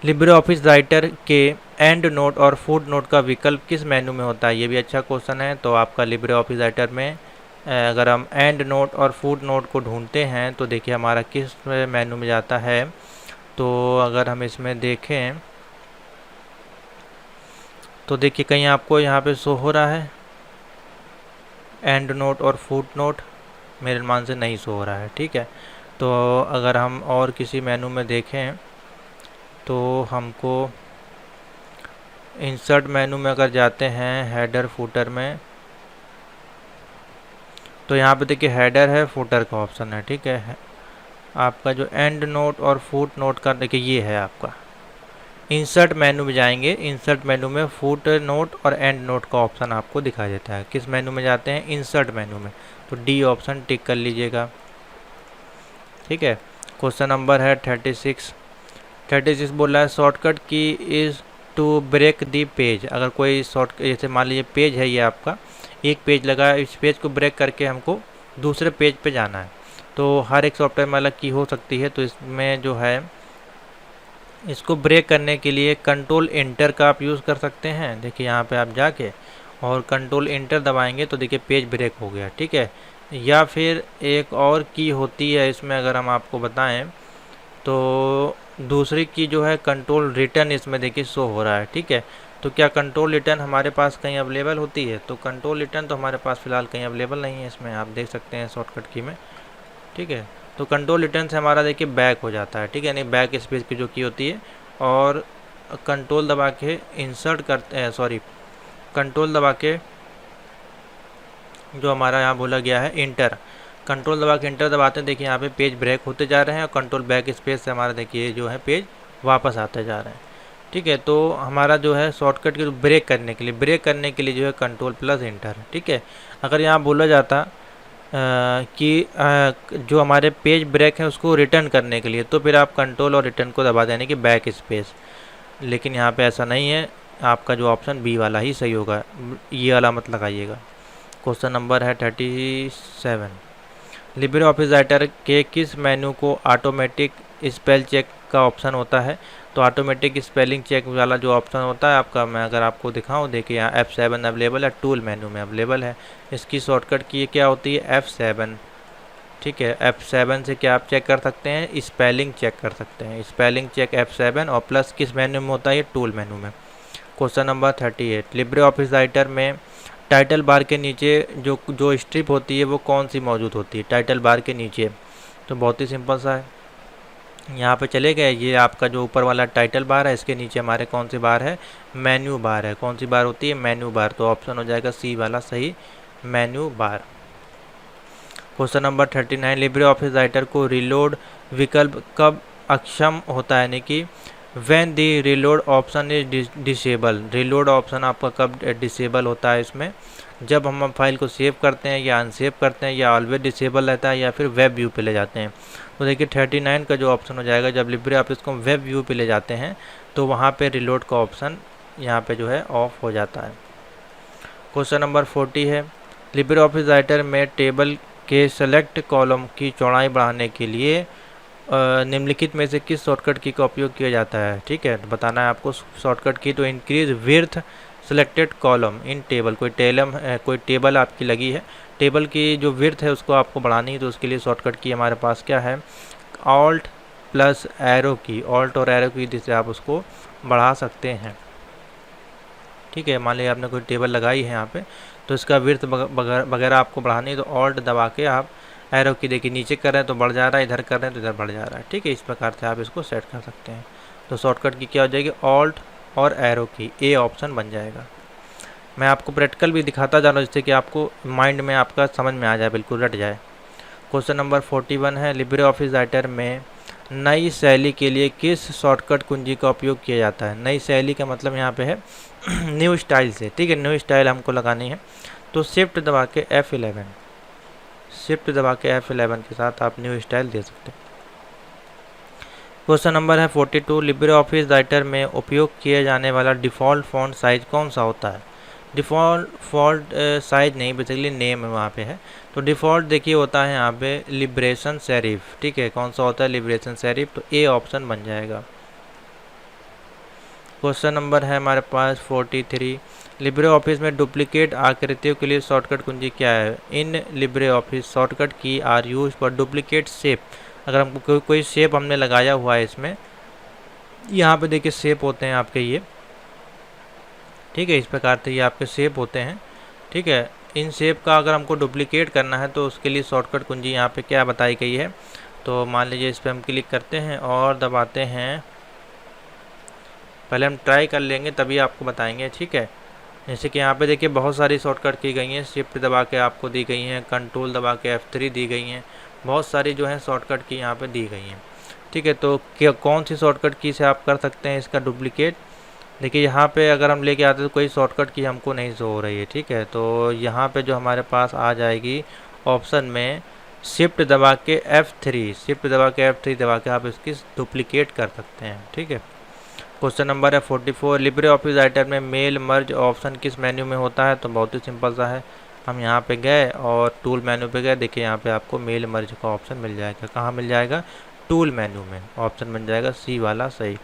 Speaker 1: लिब्रे ऑफिस राइटर के एंड नोट और फुट नोट का विकल्प किस मेनू में होता है, ये भी अच्छा क्वेश्चन है। तो आपका लिब्रे ऑफिस राइटर में अगर हम एंड नोट और फुट नोट को ढूंढते हैं तो देखिए हमारा किस मेनू में जाता है। तो अगर हम इसमें देखें तो देखिए कहीं आपको यहाँ पे शो हो रहा है एंड नोट और फुट नोट, मेरे मान से नहीं शो हो रहा है। ठीक है, तो अगर हम और किसी मेनू में देखें तो हमको इंसर्ट मेनू में अगर जाते हैं हेडर फुटर में, तो यहाँ पे देखिए हेडर है, फुटर का ऑप्शन है। ठीक है, आपका जो एंड नोट और फुट नोट का देखिए ये है आपका। इंसर्ट मेनू में जाएंगे, इंसर्ट मेनू में फुट नोट और एंड नोट का ऑप्शन आपको दिखाई देता है। किस मेनू में जाते हैं, इंसर्ट मेनू में, तो डी ऑप्शन टिक कर लीजिएगा। ठीक है, क्वेश्चन नंबर है 36 बोल रहा है shortcut key is to break the page. अगर कोई शॉर्ट, जैसे मान लीजिए पेज है ये आपका, एक पेज लगा है, इस पेज को ब्रेक करके हमको दूसरे पेज पे जाना है। तो हर एक सॉफ्टवेयर में अलग की हो सकती है, तो इसमें जो है इसको ब्रेक करने के लिए कंट्रोल इंटर का आप यूज़ कर सकते हैं। देखिए यहाँ पे आप जाके और कंट्रोल इंटर दबाएंगे तो देखिए पेज ब्रेक हो गया। ठीक है, या फिर एक और की होती है इसमें, अगर हम आपको बताएं तो दूसरी की जो है कंट्रोल रिटर्न, इसमें देखिए शो हो रहा है। ठीक है, तो क्या कंट्रोल रिटर्न हमारे पास कहीं अवेलेबल होती है, तो कंट्रोल रिटर्न तो हमारे पास फ़िलहाल कहीं अवेलेबल नहीं है, इसमें आप देख सकते हैं शॉर्टकट की में। ठीक है, तो कंट्रोल रिटर्न से हमारा देखिए बैक हो जाता है। ठीक है, यानी बैक स्पेस की जो की होती है, और कंट्रोल दबा के इंसर्ट करते हैं, सॉरी कंट्रोल दबा के जो हमारा यहाँ बोला गया है इंटर, कंट्रोल दबा के इंटर दबाते हैं, देखिए यहाँ पे पेज ब्रेक होते जा रहे हैं, और कंट्रोल बैक स्पेस से हमारा देखिए जो है पेज वापस आते जा रहे हैं। ठीक है, तो हमारा जो है शॉर्टकट के ब्रेक करने के लिए जो है कंट्रोल प्लस इंटर है। ठीक है, अगर यहाँ बोला जाता कि जो हमारे पेज ब्रेक है उसको रिटर्न करने के लिए, तो फिर आप कंट्रोल और रिटर्न को दबा देने की बैक स्पेस, लेकिन यहाँ पे ऐसा नहीं है, आपका जो ऑप्शन बी वाला ही सही होगा, ये वाला मत लगाइएगा। क्वेश्चन नंबर है 37 लिब्रे ऑफिस राइटर के किस मेनू को ऑटोमेटिक स्पेल चेक का ऑप्शन होता है। तो ऑटोमेटिक स्पेलिंग चेक वाला जो ऑप्शन होता है आपका, मैं अगर आपको दिखाऊं, देखिए यहाँ F7 अवेलेबल है, टूल मेनू में अवेलेबल है। इसकी शॉर्टकट की क्या होती है, F7। ठीक है, F7 से क्या आप चेक कर सकते हैं, स्पेलिंग चेक कर सकते हैं। स्पेलिंग चेक F7 और प्लस किस मेनू में होता है, टूल मेनू में। Question number 38 Libre Office Writer में टाइटल बार के नीचे जो स्ट्रिप होती है वो कौन सी मौजूद होती है टाइटल बार के नीचे। तो बहुत ही सिंपल सा है, यहाँ पे चले गए, ये आपका जो ऊपर वाला टाइटल बार है, इसके नीचे हमारे कौन सी बार है, मेन्यू बार है। कौन सी बार होती है, मेन्यू बार, तो ऑप्शन हो जाएगा सी वाला सही, menu bar. Question number 39 Libre Office writer को रिलोड विकल्प कब अक्षम होता है, यानी कि when the reload option is disable. Reload option आपका कब डिसेबल होता है, इसमें जब हम फाइल को सेव करते हैं या अनसेव करते हैं, या ऑलवेज डिसेबल रहता है, या फिर वेब व्यू पे ले जाते हैं। तो देखिए 39 का जो ऑप्शन हो जाएगा, जब लिब्रे ऑफिस को वेब व्यू पे ले जाते हैं तो वहाँ पे रिलोड का ऑप्शन यहाँ पे जो है ऑफ हो जाता है। क्वेश्चन नंबर 40 है लिब्रे ऑफिस राइटर में टेबल के सेलेक्ट कॉलम की चौड़ाई बढ़ाने के लिए निम्नलिखित में से किस शॉर्टकट की का उपयोग किया जाता है। ठीक है, तो बताना है आपको शॉर्टकट की। तो increase width selected column in table, कोई टेबल आपकी लगी है, टेबल की जो विड्थ है उसको आपको बढ़ानी है, तो उसके लिए शॉर्टकट की हमारे पास क्या है, ऑल्ट प्लस एरो की, ऑल्ट और एरो की जिससे आप उसको बढ़ा सकते हैं। ठीक है, मान लीजिए आपने कोई टेबल लगाई है यहाँ पे, तो इसका विड्थ वगैरह आपको बढ़ानी है, तो ऑल्ट दबा के आप एरो की देखिए नीचे कर रहे हैं तो बढ़ जा रहा है, इधर कर रहे हैं तो इधर बढ़ जा रहा है। ठीक है, इस प्रकार से आप इसको सेट कर सकते हैं। तो शॉर्टकट की क्या हो जाएगी, ऑल्ट और एरो की, ए ऑप्शन बन जाएगा। मैं आपको प्रैक्टिकल भी दिखाता जा रहा हूँ जिससे कि आपको माइंड में आपका समझ में आ जाए, बिल्कुल रट जाए। क्वेश्चन नंबर 41 है, लिब्रे ऑफिस राइटर में नई शैली के लिए किस शॉर्टकट कुंजी का उपयोग किया जाता है। नई शैली का मतलब यहाँ पे है न्यू स्टाइल से। ठीक है, न्यू स्टाइल हमको लगानी है तो शिफ्ट दबा के F11, शिफ्ट दबा के F11 के साथ आप न्यू स्टाइल दे सकते हैं। क्वेश्चन नंबर है 42, लिब्रे ऑफिस राइटर में उपयोग किए जाने वाला डिफ़ॉल्ट फॉन्ट साइज कौन सा होता है। डिफ़ॉल्ट साइज नहीं, बेसिकली नेम वहाँ पे है। तो डिफ़ॉल्ट देखिए होता है यहाँ पे लिब्रेशन सेरिफ। ठीक है, कौन सा होता है, लिब्रेशन सेरिफ, तो ए ऑप्शन बन जाएगा। क्वेश्चन नंबर है हमारे पास 43, लिब्रे ऑफिस में डुप्लीकेट आकृतियों के लिए शॉर्टकट कुंजी क्या है। In Libre Office shortcut key are use for duplicate shape. अगर हमको कोई शेप हमने लगाया हुआ है इसमें, यहाँ पे देखिए शेप होते हैं आपके ये। ठीक है, इस प्रकार से ये आपके शेप होते हैं। ठीक है, इन शेप का अगर हमको डुप्लीकेट करना है तो उसके लिए शॉर्टकट कुंजी यहाँ पे क्या बताई गई है। तो मान लीजिए इस पर हम क्लिक करते हैं और दबाते हैं, पहले हम ट्राई कर लेंगे तभी आपको बताएंगे। ठीक है, जैसे कि यहाँ पे देखिए बहुत सारी शॉर्टकट की गई हैं, शिफ्ट दबा के आपको दी गई हैं, कंट्रोल दबा के F3 दी गई हैं, बहुत सारी जो है शॉर्टकट की यहाँ पे दी गई हैं। ठीक है, तो क्या कौन सी शॉर्टकट की से आप कर सकते हैं इसका डुप्लीकेट। देखिए यहाँ पे अगर हम लेके आते तो कोई शॉर्टकट की हमको नहीं शो हो रही है। ठीक है, तो यहाँ पे जो हमारे पास आ जाएगी ऑप्शन में शिफ्ट दबा के F3, शिफ्ट दबा के F3 दबा के आप इसकी डुप्लीकेट कर सकते हैं। ठीक है, क्वेश्चन नंबर है 44, लिब्रे ऑफिस राइटर में मेल मर्ज ऑप्शन किस मेन्यू में होता है। तो बहुत ही सिंपल सा है, हम यहाँ पे गए और टूल मेन्यू पे गए, देखिए यहाँ पे आपको मेल मर्ज का ऑप्शन मिल जाएगा। कहाँ मिल जाएगा, टूल मेन्यू में, ऑप्शन बन जाएगा सी वाला सही।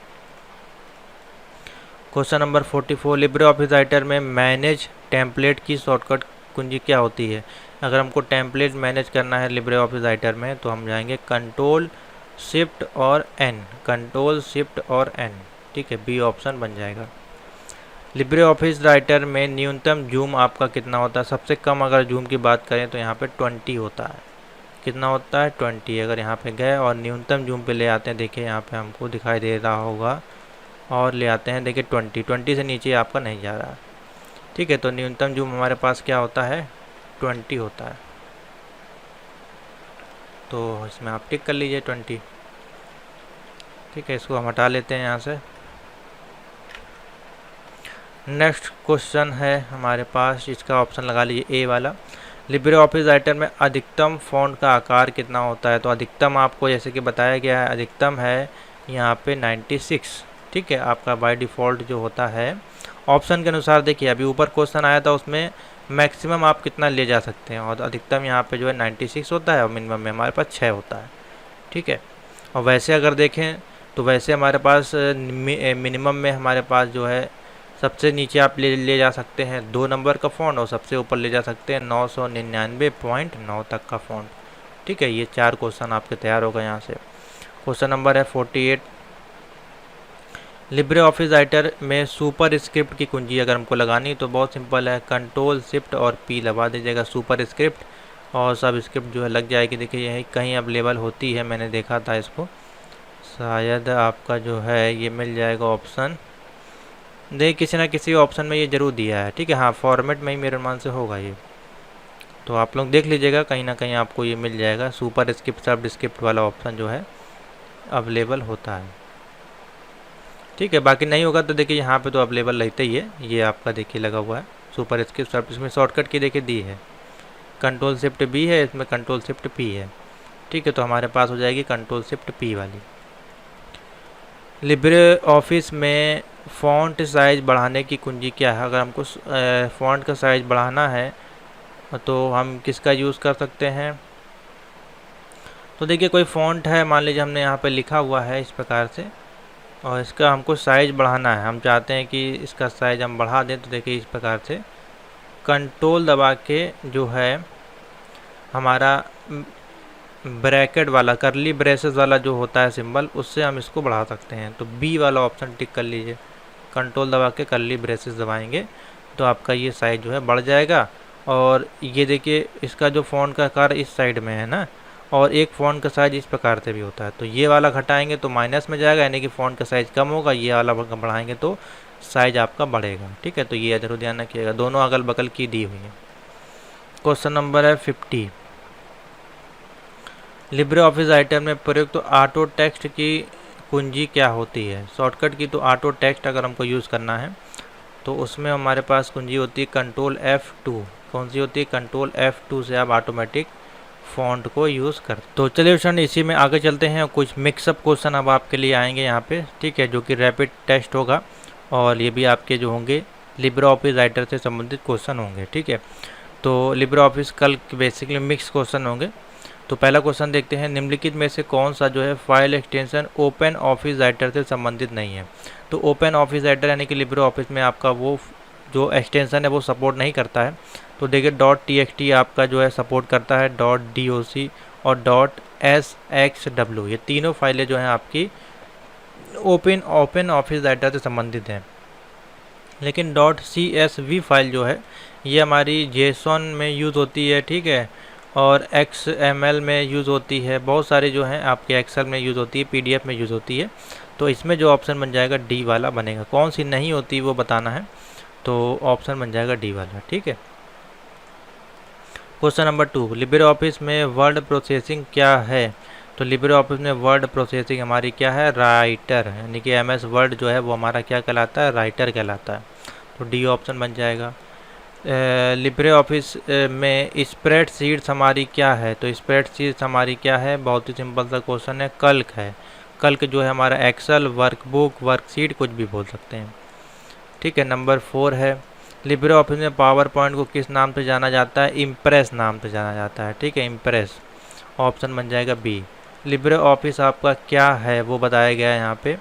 Speaker 1: Question number 44, Libre Office Writer में मैनेज टेम्पलेट की शॉर्टकट कुंजी क्या होती है। अगर हमको टेम्पलेट मैनेज करना है लिब्रे ऑफिस राइटर में तो हम जाएंगे कंट्रोल शिफ्ट और N, कंट्रोल शिफ्ट और N। ठीक है, बी ऑप्शन बन जाएगा। लिब्रे ऑफिस राइटर में न्यूनतम जूम आपका कितना होता है। सबसे कम अगर जूम की बात करें तो यहाँ पे 20 होता है। कितना होता है, 20। अगर यहाँ पे गए और न्यूनतम जूम पे ले आते हैं, देखिए यहाँ पे हमको दिखाई दे रहा होगा, और ले आते हैं, देखिए 20 से नीचे आपका नहीं जा रहा है। ठीक है, तो न्यूनतम जूम हमारे पास क्या होता है, 20 होता है। तो इसमें आप टिक कर लीजिए 20। ठीक है, इसको हम हटा लेते हैं यहाँ से। नेक्स्ट क्वेश्चन है हमारे पास, इसका ऑप्शन लगा लीजिए ए वाला, लिब्रे ऑफिस राइटर में अधिकतम फ़ॉन्ट का आकार कितना होता है। तो अधिकतम आपको जैसे कि बताया गया है, अधिकतम है यहाँ पे 96। ठीक है, आपका बाय डिफ़ॉल्ट जो होता है ऑप्शन के अनुसार, देखिए अभी ऊपर क्वेश्चन आया था उसमें मैक्सिमम आप कितना ले जा सकते हैं, और अधिकतम यहाँ पे जो है 96 होता है और मिनिमम में हमारे पास 6 होता है। ठीक है, और वैसे अगर देखें तो वैसे हमारे पास मिनिमम में हमारे पास जो है सबसे नीचे आप ले जा सकते हैं 2 नंबर का फ़ॉन्ट, और सबसे ऊपर ले जा सकते हैं 999.9 तक का फ़ॉन्ट। ठीक है, ये 4 क्वेश्चन आपके तैयार होगा यहाँ से। क्वेश्चन नंबर है 48, लिब्रे ऑफिस राइटर में सुपर स्क्रिप्ट की कुंजी अगर हमको लगानी तो बहुत सिंपल है, कंट्रोल शिफ्ट और P दबा दीजिएगा, सुपर स्क्रिप्ट और सब स्क्रिप्ट जो है लग जाएगी। देखिए यही कहीं अवेलेबल होती है, मैंने देखा था इसको, शायद आपका जो है ये मिल जाएगा ऑप्शन, देखिए किसी ना किसी ऑप्शन में ये ज़रूर दिया है। ठीक है, हाँ फॉर्मेट में ही मेरे मान से होगा ये, तो आप लोग देख लीजिएगा, कहीं ना कहीं आपको ये मिल जाएगा, सुपर स्क्रिप्ट सब स्क्रिप्ट वाला ऑप्शन जो है अवेलेबल होता है। ठीक है, बाकी नहीं होगा तो देखिए यहाँ पे तो अवेलेबल रहता ही है, ये आपका देखिए लगा हुआ है सुपर स्क्रिप्ट सब। इसमें शॉर्टकट की देखिए दी है, कंट्रोल शिफ्ट B है, इसमें कंट्रोल शिफ्ट P है। ठीक है, तो हमारे पास हो जाएगी कंट्रोल शिफ्ट P वाली। लिब्रे ऑफिस में फ़ॉन्ट साइज़ बढ़ाने की कुंजी क्या है। अगर हमको फ़ॉन्ट का साइज़ बढ़ाना है तो हम किसका यूज़ कर सकते हैं। तो देखिए कोई फ़ॉन्ट है, मान लीजिए हमने यहाँ पे लिखा हुआ है इस प्रकार से, और इसका हमको साइज़ बढ़ाना है, हम चाहते हैं कि इसका साइज़ हम बढ़ा दें। तो देखिए इस प्रकार से कंट्रोल दबा के जो है हमारा ब्रैकेट वाला करली ब्रेसेस वाला जो होता है सिंबल, उससे हम इसको बढ़ा सकते हैं। तो B वाला ऑप्शन टिक कर लीजिए, कंट्रोल दबा के करली ब्रेसेस दबाएंगे तो आपका ये साइज़ जो है बढ़ जाएगा, और ये देखिए इसका जो फ़ॉन्ट का आकार इस साइड में है ना, और एक फ़ॉन्ट का साइज़ इस प्रकार से भी होता है। तो ये वाला घटाएंगे तो माइनस में जाएगा, यानी कि फ़ॉन्ट का साइज़ कम होगा, ये वाला बढ़ाएंगे तो साइज आपका बढ़ेगा। ठीक है, तो ये जरूर ध्यान रखिएगा, दोनों अगल बगल की दी हुई है। क्वेश्चन नंबर है 50। लिब्रे ऑफिस राइटर में प्रयुक्त तो ऑटो टेक्स्ट की कुंजी क्या होती है? शॉर्टकट की तो ऑटो टेक्स्ट अगर हमको यूज़ करना है तो उसमें हमारे पास कुंजी होती है कंट्रोल F2। कौन सी होती है? कंट्रोल F2 से आप ऑटोमेटिक फ़ॉन्ट को यूज़ कर। तो चलिए फ्रेंड इसी में आगे चलते हैं, कुछ मिक्सअप क्वेश्चन अब आपके लिए आएंगे यहाँ पे, ठीक है, जो कि रैपिड टेस्ट होगा और ये भी आपके जो होंगे लिब्रे ऑफिस राइटर से संबंधित क्वेश्चन होंगे। ठीक है, तो लिब्रे ऑफिस कल बेसिकली मिक्स क्वेश्चन होंगे। तो पहला क्वेश्चन देखते हैं, निम्नलिखित में से कौन सा जो है file extension open office writer से संबंधित नहीं है? तो ओपन ऑफिस राइटर यानी कि लिब्रे ऑफिस में आपका वो जो एक्सटेंशन है वो सपोर्ट नहीं करता है। तो देखिए .txt आपका जो है सपोर्ट करता है, .doc और .sxw, ये तीनों फाइलें जो हैं आपकी ओपन ऑफिस राइटर से संबंधित हैं। लेकिन .csv फाइल जो है ये हमारी जेसन में यूज़ होती है, ठीक है, और XML में यूज़ होती है, बहुत सारे जो हैं आपके एक्सेल में यूज़ होती है, PDF में यूज़ होती है। तो इसमें जो ऑप्शन बन जाएगा डी वाला बनेगा। कौन सी नहीं होती वो बताना है, तो ऑप्शन बन जाएगा डी वाला। ठीक है, क्वेश्चन नंबर 2, लिब्रे ऑफिस में वर्ड प्रोसेसिंग क्या है? तो लिब्रे ऑफिस में वर्ड प्रोसेसिंग हमारी क्या है? राइटर, यानी कि MS वर्ड जो है वो हमारा क्या कहलाता है? राइटर कहलाता है। तो डी ऑप्शन बन जाएगा। लिब्रे ऑफिस में स्प्रेडशीट्स हमारी क्या है? तो स्प्रेडशीट्स हमारी क्या है? बहुत ही सिंपल सा क्वेश्चन है, कल्क है। कल्क जो है हमारा एक्सेल, वर्कबुक, वर्कशीट कुछ भी बोल सकते हैं। ठीक है, नंबर 4 है, लिब्रे ऑफिस में पावर पॉइंट को किस नाम से जाना जाता है? इम्प्रेस नाम से जाना जाता है। ठीक है, इम्प्रेस, ऑप्शन बन जाएगा बी। लिब्रे ऑफिस आपका क्या है वो बताया गया है यहाँ पे।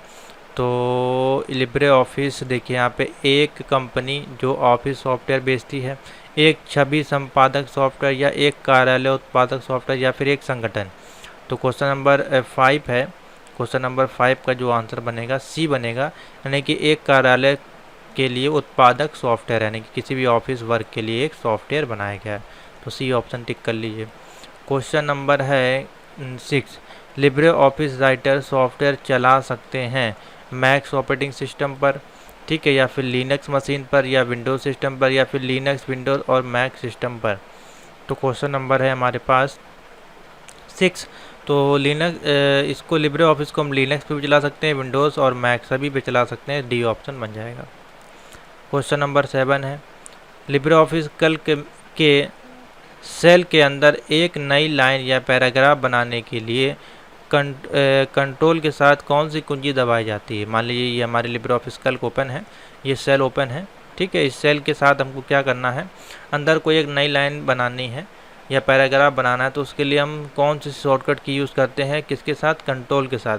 Speaker 1: तो लिब्रे ऑफिस देखिए यहाँ पे एक कंपनी जो ऑफिस सॉफ्टवेयर बेचती है, एक छवि संपादक सॉफ्टवेयर या एक कार्यालय उत्पादक सॉफ्टवेयर या फिर एक संगठन। तो क्वेश्चन नंबर 5 है, क्वेश्चन नंबर 5 का जो आंसर बनेगा सी बनेगा, यानी कि एक कार्यालय के लिए उत्पादक सॉफ्टवेयर, यानी कि किसी भी ऑफिस वर्क के लिए एक सॉफ्टवेयर बनाया गया है। तो सी ऑप्शन टिक कर लीजिए। क्वेश्चन नंबर है 6, लिब्रे ऑफिस राइटर सॉफ्टवेयर चला सकते हैं मैक्स ऑपरेटिंग सिस्टम पर, ठीक है, या फिर लिनक्स मशीन पर, या विंडोज सिस्टम पर, या फिर लिनक्स, विंडोज और मैक सिस्टम पर। तो क्वेश्चन नंबर है हमारे पास 6। तो लिनक्स, इसको लिब्रे ऑफिस को हम लिनक्स पे भी चला सकते हैं, विंडोज़ और मैक सभी पे चला सकते हैं, डी ऑप्शन बन जाएगा। क्वेश्चन नंबर 7 है, लिब्रे ऑफिस कल के सेल के अंदर एक नई लाइन या पैराग्राफ बनाने के लिए कंट्रोल के साथ कौन सी कुंजी दबाई जाती है? मान लीजिए ये हमारे लिब्रे ऑफिस कैल्क ओपन है, ये सेल ओपन है, ठीक है, इस सेल के साथ हमको क्या करना है? अंदर कोई एक नई लाइन बनानी है या पैराग्राफ बनाना है, तो उसके लिए हम कौन सी शॉर्टकट की यूज़ करते हैं? किसके साथ? कंट्रोल के साथ।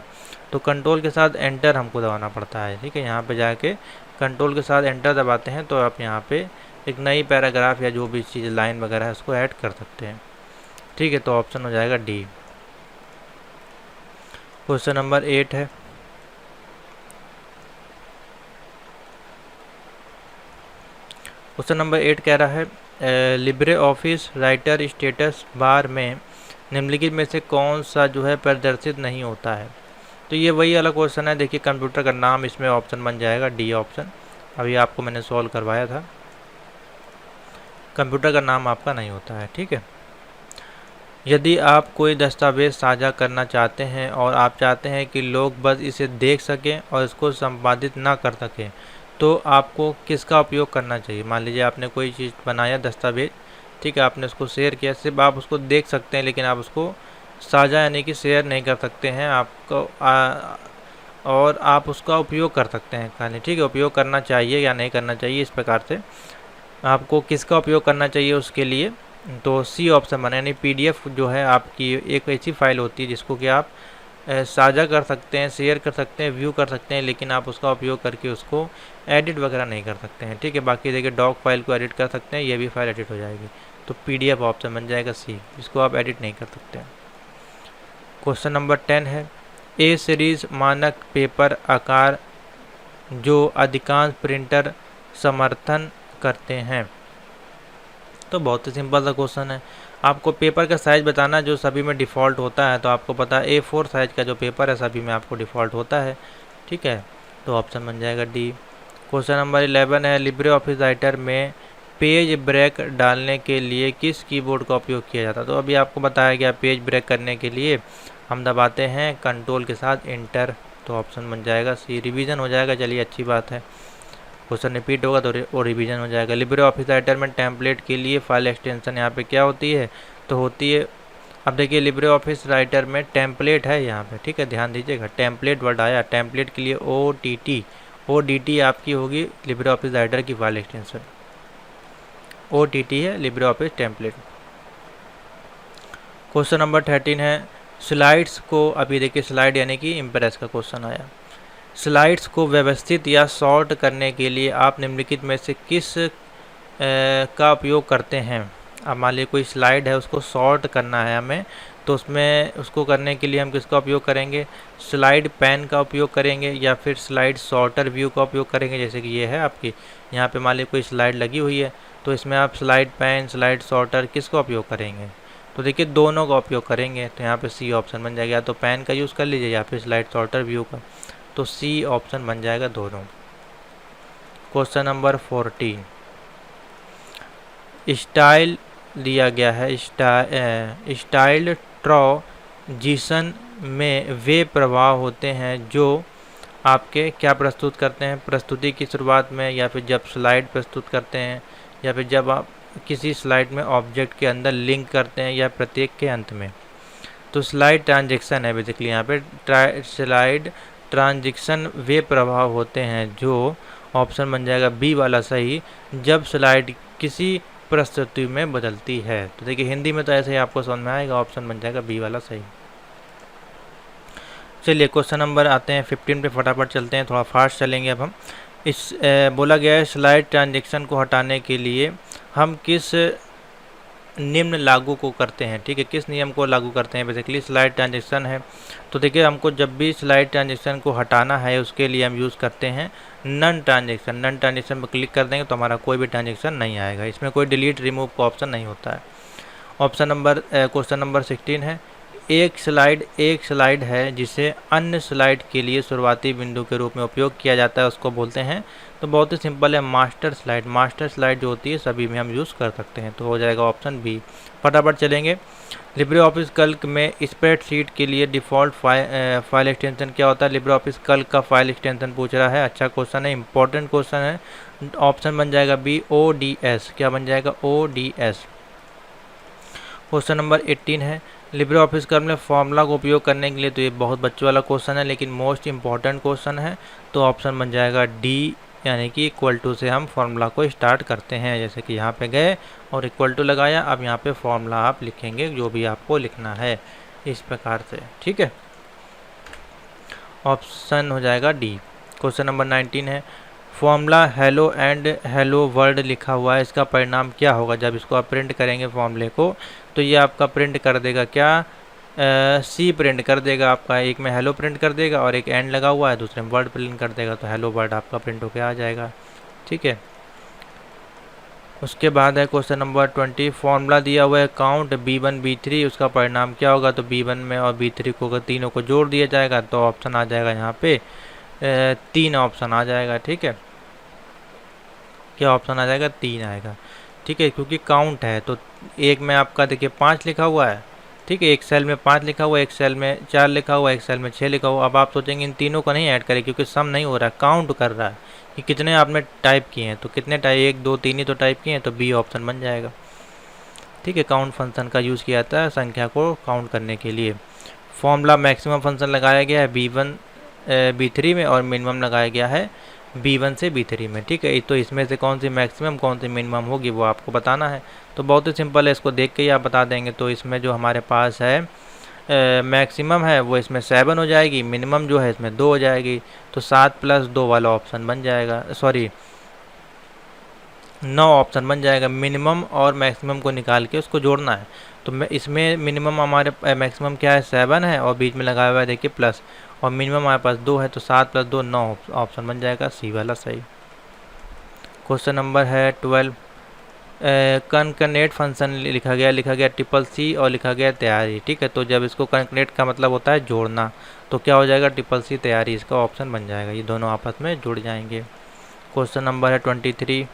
Speaker 1: तो कंट्रोल के साथ एंटर हमको दबाना पड़ता है, ठीक है, यहाँ पे जाके कंट्रोल के साथ एंटर दबाते हैं तो आप यहाँ पे एक नई पैराग्राफ या जो भी चीज़ लाइन वगैरह है उसको ऐड कर सकते हैं। ठीक है, तो ऑप्शन हो जाएगा डी। क्वेश्चन नंबर 8 है, क्वेश्चन नंबर 8 कह रहा है Libre Office writer status bar में निम्नलिखित में से कौन सा जो है प्रदर्शित नहीं होता है? तो ये वही वाला क्वेश्चन है, देखिए कंप्यूटर का नाम इसमें ऑप्शन बन जाएगा डी ऑप्शन, अभी आपको मैंने सॉल्व करवाया था, कंप्यूटर का नाम आपका नहीं होता है। ठीक है, यदि आप कोई दस्तावेज़ साझा करना चाहते हैं और आप चाहते हैं कि लोग बस इसे देख सकें और इसको संपादित ना कर सकें, तो आपको किसका उपयोग करना चाहिए? मान लीजिए आपने कोई चीज़ बनाया दस्तावेज़, ठीक है, आपने उसको शेयर किया, सिर्फ आप उसको देख सकते हैं लेकिन आप उसको साझा यानी कि शेयर नहीं कर सकते हैं, आपको और आप उसका उपयोग कर सकते हैं खाली। ठीक है, उपयोग करना चाहिए या नहीं करना चाहिए, इस प्रकार से आपको किसका उपयोग करना चाहिए उसके लिए, तो सी ऑप्शन बना, यानी PDF जो है आपकी एक ऐसी फाइल होती है जिसको कि आप साझा कर सकते हैं, शेयर कर सकते हैं, व्यू कर सकते हैं, लेकिन आप उसका उपयोग करके उसको एडिट वगैरह नहीं कर सकते हैं। ठीक है, बाकी देखिए डॉक फाइल को एडिट कर सकते हैं, ये भी फाइल एडिट हो जाएगी, तो PDF ऑप्शन बन जाएगा सी, इसको आप एडिट नहीं कर सकते हैं। क्वेश्चन नंबर 10 है, ए सीरीज़ मानक पेपर आकार जो अधिकांश प्रिंटर समर्थन करते हैं। तो बहुत ही सिंपल सा क्वेश्चन है। आपको पेपर का साइज़ बताना जो सभी में डिफ़ॉल्ट होता है, तो आपको पता है A4 साइज़ का जो पेपर है सभी में आपको डिफ़ॉल्ट होता है, ठीक है। तो ऑप्शन बन जाएगा डी। क्वेश्चन नंबर 11 है, लिब्रे ऑफिस राइटर में पेज ब्रेक डालने के लिए किस कीबोर्ड का उपयोग किया जाता है। तो अभी आपको बताया गया पेज ब्रेक करने के लिए हम दबाते हैं कंट्रोल के साथ इंटर, तो ऑप्शन बन जाएगा सी। रिवीजन हो जाएगा, चलिए अच्छी बात है, क्वेश्चन रिपीट होगा तो और रिवीजन हो जाएगा। लिब्रे ऑफिस राइटर में टेम्पलेट के लिए फाइल एक्सटेंशन यहाँ पे क्या होती है, तो होती है, अब देखिए लिब्रे ऑफिस राइटर में टेम्पलेट है यहाँ पे, ठीक है, ध्यान दीजिएगा, टेम्पलेट वर्ड आया, टेम्पलेट के लिए OTT आपकी होगी लिब्रे ऑफिस राइटर की फाइल एक्सटेंशन, OTT है Libre office template. Question number 13 है, स्लाइड्स को, अभी देखिए स्लाइड यानी कि इम्प्रेस का क्वेश्चन आया, स्लाइड्स को व्यवस्थित या सॉर्ट करने के लिए आप निम्नलिखित में से किस का उपयोग करते हैं। अब मान लीजिए कोई स्लाइड है, उसको सॉर्ट करना है हमें, तो उसमें उसको करने के लिए हम किसका उपयोग करेंगे, स्लाइड पैन का उपयोग करेंगे या फिर स्लाइड सॉर्टर व्यू का उपयोग करेंगे। जैसे कि ये है आपकी, यहाँ पे मान लीजिए कोई स्लाइड लगी हुई है, तो इसमें आप स्लाइड पैन, स्लाइड सॉर्टर किसका उपयोग करेंगे, तो देखिए दोनों का उपयोग करेंगे, तो यहाँ पे सी ऑप्शन बन जाएगा, या तो पैन का यूज़ कर लीजिए या फिर स्लाइड सॉर्टर व्यू का, तो सी ऑप्शन बन जाएगा दोनों। क्वेश्चन नंबर 14, स्टाइल दिया गया है, स्टाइल ट्रांजिशन में वे प्रभाव होते हैं जो आपके क्या प्रस्तुत करते हैं, प्रस्तुति की शुरुआत में, या फिर जब स्लाइड प्रस्तुत करते हैं, या फिर जब आप किसी स्लाइड में ऑब्जेक्ट के अंदर लिंक करते हैं, या प्रत्येक के अंत में। तो स्लाइड ट्रांजिशन है बेसिकली, यहाँ पे स्लाइड ट्रांजिशन वे प्रभाव होते हैं जो, ऑप्शन बन जाएगा बी वाला सही, जब स्लाइड किसी प्रस्तुति में बदलती है। तो देखिए हिंदी में तो ऐसे ही आपको समझ में आएगा, ऑप्शन बन जाएगा बी वाला सही। चलिए क्वेश्चन नंबर आते हैं 15 पे, फटाफट चलते हैं, थोड़ा फास्ट चलेंगे अब हम। इस बोला गया है स्लाइड ट्रांजिशन को हटाने के लिए हम किस निम्न लागू को करते हैं, ठीक है, किस नियम को लागू करते हैं, बेसिकली स्लाइड ट्रांजिशन है। तो देखिए हमको जब भी स्लाइड ट्रांजिशन को हटाना है उसके लिए हम यूज़ करते हैं नन ट्रांजिशन। नन ट्रांजिशन पर क्लिक कर देंगे तो हमारा कोई भी ट्रांजिशन नहीं आएगा, इसमें कोई डिलीट रिमूव का ऑप्शन नहीं होता है। क्वेश्चन नंबर 16 है, एक स्लाइड है जिसे अन्य स्लाइड के लिए शुरुआती बिंदु के रूप में उपयोग किया जाता है, उसको बोलते हैं, तो बहुत ही सिंपल है, मास्टर स्लाइड। मास्टर स्लाइड जो होती है सभी में हम यूज़ कर सकते हैं, तो हो जाएगा ऑप्शन बी। फटाफट चलेंगे, लिब्रे ऑफिस कैल्क में स्प्रेडशीट के लिए डिफ़ॉल्ट फाइल एक्सटेंशन क्या होता है। लिब्रे ऑफिस कैल्क का फाइल एक्सटेंशन पूछ रहा है, अच्छा क्वेश्चन है, इंपॉर्टेंट क्वेश्चन है, ऑप्शन बन जाएगा बी ODS। क्या बन जाएगा, ODS। क्वेश्चन नंबर 18 है, लिब्रे ऑफिस कैल्क में फॉर्मूला का उपयोग करने के लिए, तो ये बहुत बच्चों वाला क्वेश्चन है लेकिन मोस्ट इंपॉर्टेंट क्वेश्चन है, तो ऑप्शन बन जाएगा डी, यानी कि इक्वल टू से हम फॉर्मूला को स्टार्ट करते हैं। जैसे कि यहाँ पे गए और इक्वल टू लगाया, अब यहाँ पे फॉर्मूला आप लिखेंगे जो भी आपको लिखना है इस प्रकार से, ठीक है, ऑप्शन हो जाएगा डी। क्वेश्चन नंबर 19 है, formula hello and hello world लिखा हुआ है, इसका परिणाम क्या होगा। जब इसको आप प्रिंट करेंगे फॉर्मूले को, तो ये आपका प्रिंट कर देगा क्या, सी प्रिंट कर देगा आपका, एक में हेलो प्रिंट कर देगा और एक एंड लगा हुआ है, दूसरे में वर्ड प्रिंट कर देगा, तो हेलो वर्ड आपका प्रिंट होकर आ जाएगा, ठीक है। उसके बाद है क्वेश्चन नंबर 20, फॉर्मूला दिया हुआ है काउंट B1 B3, उसका परिणाम क्या होगा। तो B1 में और B3 को तीनों को जोड़ दिया जाएगा, तो ऑप्शन आ जाएगा यहाँ पे 3 ऑप्शन आ जाएगा, ठीक है, क्या ऑप्शन आ जाएगा, 3 आएगा, ठीक है, क्योंकि काउंट है। तो एक में आपका देखिए 5 लिखा हुआ है, ठीक है, एक सेल में 5 लिखा हुआ है, एक सेल में 4 लिखा हुआ है, एक सेल में 6 लिखा हुआ। अब आप सोचेंगे इन तीनों को नहीं ऐड करें क्योंकि सम नहीं हो रहा है, काउंट कर रहा है कि कितने आपने टाइप किए हैं, तो कितने टाइप, 1 2 3 ही तो टाइप किए हैं, तो बी ऑप्शन बन जाएगा, ठीक है। काउंट फंक्शन का यूज़ किया जाता है संख्या को काउंट करने के लिए। फॉर्मूला मैक्सिमम फंक्शन लगाया गया है B1 B3 में और मिनिमम लगाया गया है B1 से B3 में, ठीक है। तो इसमें से कौन सी मैक्सिमम कौन सी मिनिमम होगी वो आपको बताना है, तो बहुत ही सिंपल है, इसको देख के ही आप बता देंगे। तो इसमें जो हमारे पास है मैक्सिमम है वो इसमें 7 हो जाएगी, मिनिमम जो है इसमें 2 हो जाएगी, तो 7 + 2 वाला ऑप्शन बन जाएगा, सॉरी 9 ऑप्शन बन जाएगा। मिनिमम और मैक्सिमम को निकाल के उसको जोड़ना है, तो इसमें मिनिमम हमारे मैक्सिमम क्या है 7 है और बीच में लगाया हुआ है देखिए प्लस, और मिनिमम हमारे पास 2 है, तो 7 + 2 9 ऑप्शन बन जाएगा सी वाला सही। क्वेश्चन नंबर है 12, कनकनेट फंक्शन लिखा गया ट्रिपल C और लिखा गया तैयारी। ठीक है, तो जब इसको कनकनेट का मतलब होता है जोड़ना, तो क्या हो जाएगा ट्रिपल C तैयारी, इसका ऑप्शन बन जाएगा, ये दोनों आपस में जुड़ जाएंगे। क्वेश्चन नंबर है 23,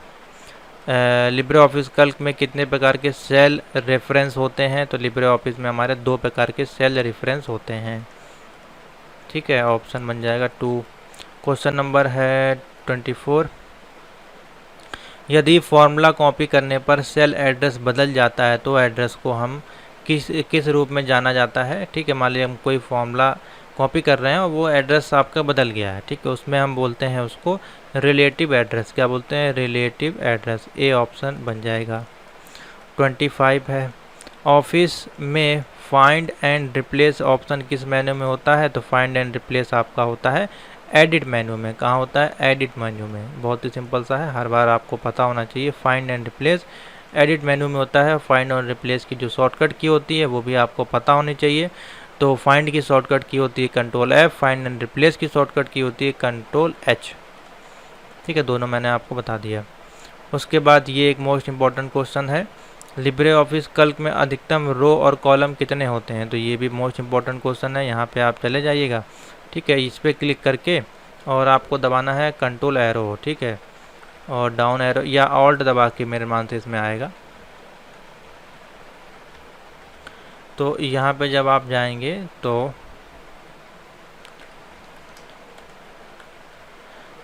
Speaker 1: लिब्रे ऑफिस कैल्क में कितने प्रकार के सेल रेफरेंस होते हैं? तो लिब्रे ऑफिस में हमारे 2 प्रकार के सेल रेफरेंस होते हैं। ठीक है, ऑप्शन बन जाएगा 2। क्वेश्चन नंबर है 24, यदि फॉर्मूला कॉपी करने पर सेल एड्रेस बदल जाता है तो एड्रेस को हम किस रूप में जाना जाता है? ठीक है, मान लीजिए हम कोई फॉर्मूला कॉपी कर रहे हैं और वो एड्रेस आपका बदल गया है। ठीक है, उसमें हम बोलते हैं उसको रिलेटिव एड्रेस। क्या बोलते हैं? Relative address. ए ऑप्शन बन जाएगा। 25 है, ऑफिस में फाइंड एंड रिप्लेस ऑप्शन किस मेन्यू में होता है? तो फाइंड एंड रिप्लेस आपका होता है एडिट मेन्यू में। कहाँ होता है? एडिट मेन्यू में। बहुत ही सिंपल सा है, हर बार आपको पता होना चाहिए। Find and replace edit menu में होता है। फाइंड और रिप्लेस की जो शॉर्टकट की होती है वो भी आपको पता होनी चाहिए। तो फाइंड की शॉर्टकट की होती है Ctrl+F, फाइंड एंड रिप्लेस की शॉर्टकट की होती है Ctrl+H। ठीक है, दोनों मैंने आपको बता दिया। उसके बाद ये एक मोस्ट इम्पॉर्टेंट क्वेश्चन है, लिब्रे ऑफिस कैल्क में अधिकतम रो और कॉलम कितने होते हैं? तो ये भी मोस्ट इम्पॉर्टेंट क्वेश्चन है, यहाँ पे आप चले जाइएगा। ठीक है, इस पर क्लिक करके और आपको दबाना है कंट्रोल एरो। ठीक है, और डाउन एरो या ऑल्ट दबा के मेरे मान से इसमें आएगा। तो यहाँ पे जब आप जाएंगे तो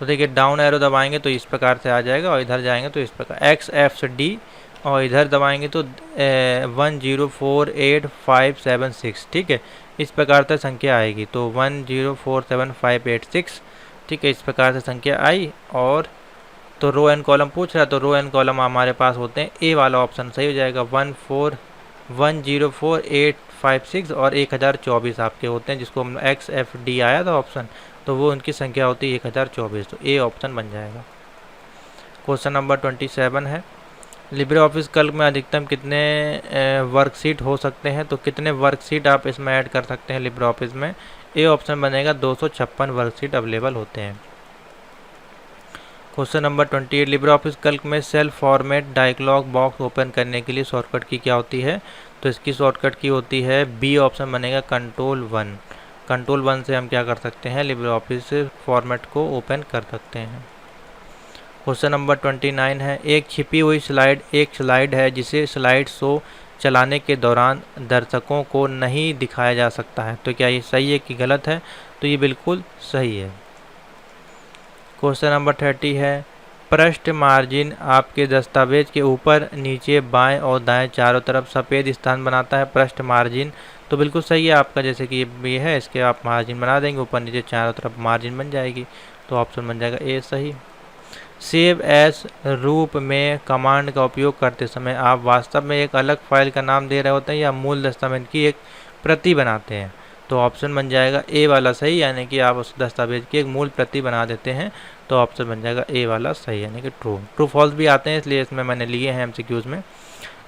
Speaker 1: देखिए डाउन एरो दबाएंगे तो इस प्रकार से आ जाएगा, और इधर जाएंगे तो इस प्रकार XFD, और इधर दबाएंगे तो 1048576। ठीक है, इस प्रकार से संख्या आएगी। तो 1047586। ठीक है, इस प्रकार से संख्या आई। और तो रो एंड कॉलम पूछ रहा है, तो रो एंड कॉलम हमारे पास होते हैं, ए वाला ऑप्शन सही हो जाएगा। 1048556 और 1024 आपके होते हैं, जिसको हम XFD आया था ऑप्शन, तो वो उनकी संख्या होती है 1024। तो ए ऑप्शन बन जाएगा। क्वेश्चन नंबर 27 है, लिब्रे ऑफिस कैल्क में अधिकतम कितने वर्कशीट हो सकते हैं? तो कितने वर्कशीट आप इसमें ऐड कर सकते हैं लिब्रे ऑफिस में? ए ऑप्शन बनेगा, 256 वर्कशीट अवेलेबल होते हैं। Question number 28, Libre Office Calc में cell format dialog box open करने के लिए शॉर्टकट की क्या होती है? तो इसकी शॉर्टकट की होती है बी ऑप्शन बनेगा, Ctrl+1। Ctrl+1 से हम क्या कर सकते हैं? लिब्रे ऑफिस फॉर्मेट को ओपन कर सकते हैं। क्वेश्चन नंबर 29 है, एक छिपी हुई स्लाइड एक स्लाइड है जिसे स्लाइड शो चलाने के दौरान दर्शकों को नहीं दिखाया जा सकता है। तो क्या ये सही है कि गलत है? तो ये बिल्कुल सही है। क्वेश्चन नंबर 30 है, पृष्ठ मार्जिन आपके दस्तावेज के ऊपर, नीचे, बाएं और दाएं चारों तरफ सफ़ेद स्थान बनाता है। पृष्ठ मार्जिन तो बिल्कुल सही है आपका, जैसे कि ये है, इसके आप मार्जिन बना देंगे, ऊपर नीचे चारों तरफ मार्जिन बन जाएगी। तो ऑप्शन बन जाएगा ए सही। सेव एज रूप में कमांड का उपयोग करते समय आप वास्तव में एक अलग फाइल का नाम दे रहे होते हैं या मूल दस्तावेज की एक प्रति बनाते हैं? तो ऑप्शन बन जाएगा ए वाला सही, यानी कि आप उस दस्तावेज की एक मूल प्रति बना देते हैं। तो ऑप्शन बन जाएगा ए वाला सही, यानी कि ट्रू फॉल्स भी आते हैं, इसलिए इसमें मैंने लिए हैं MCQs में।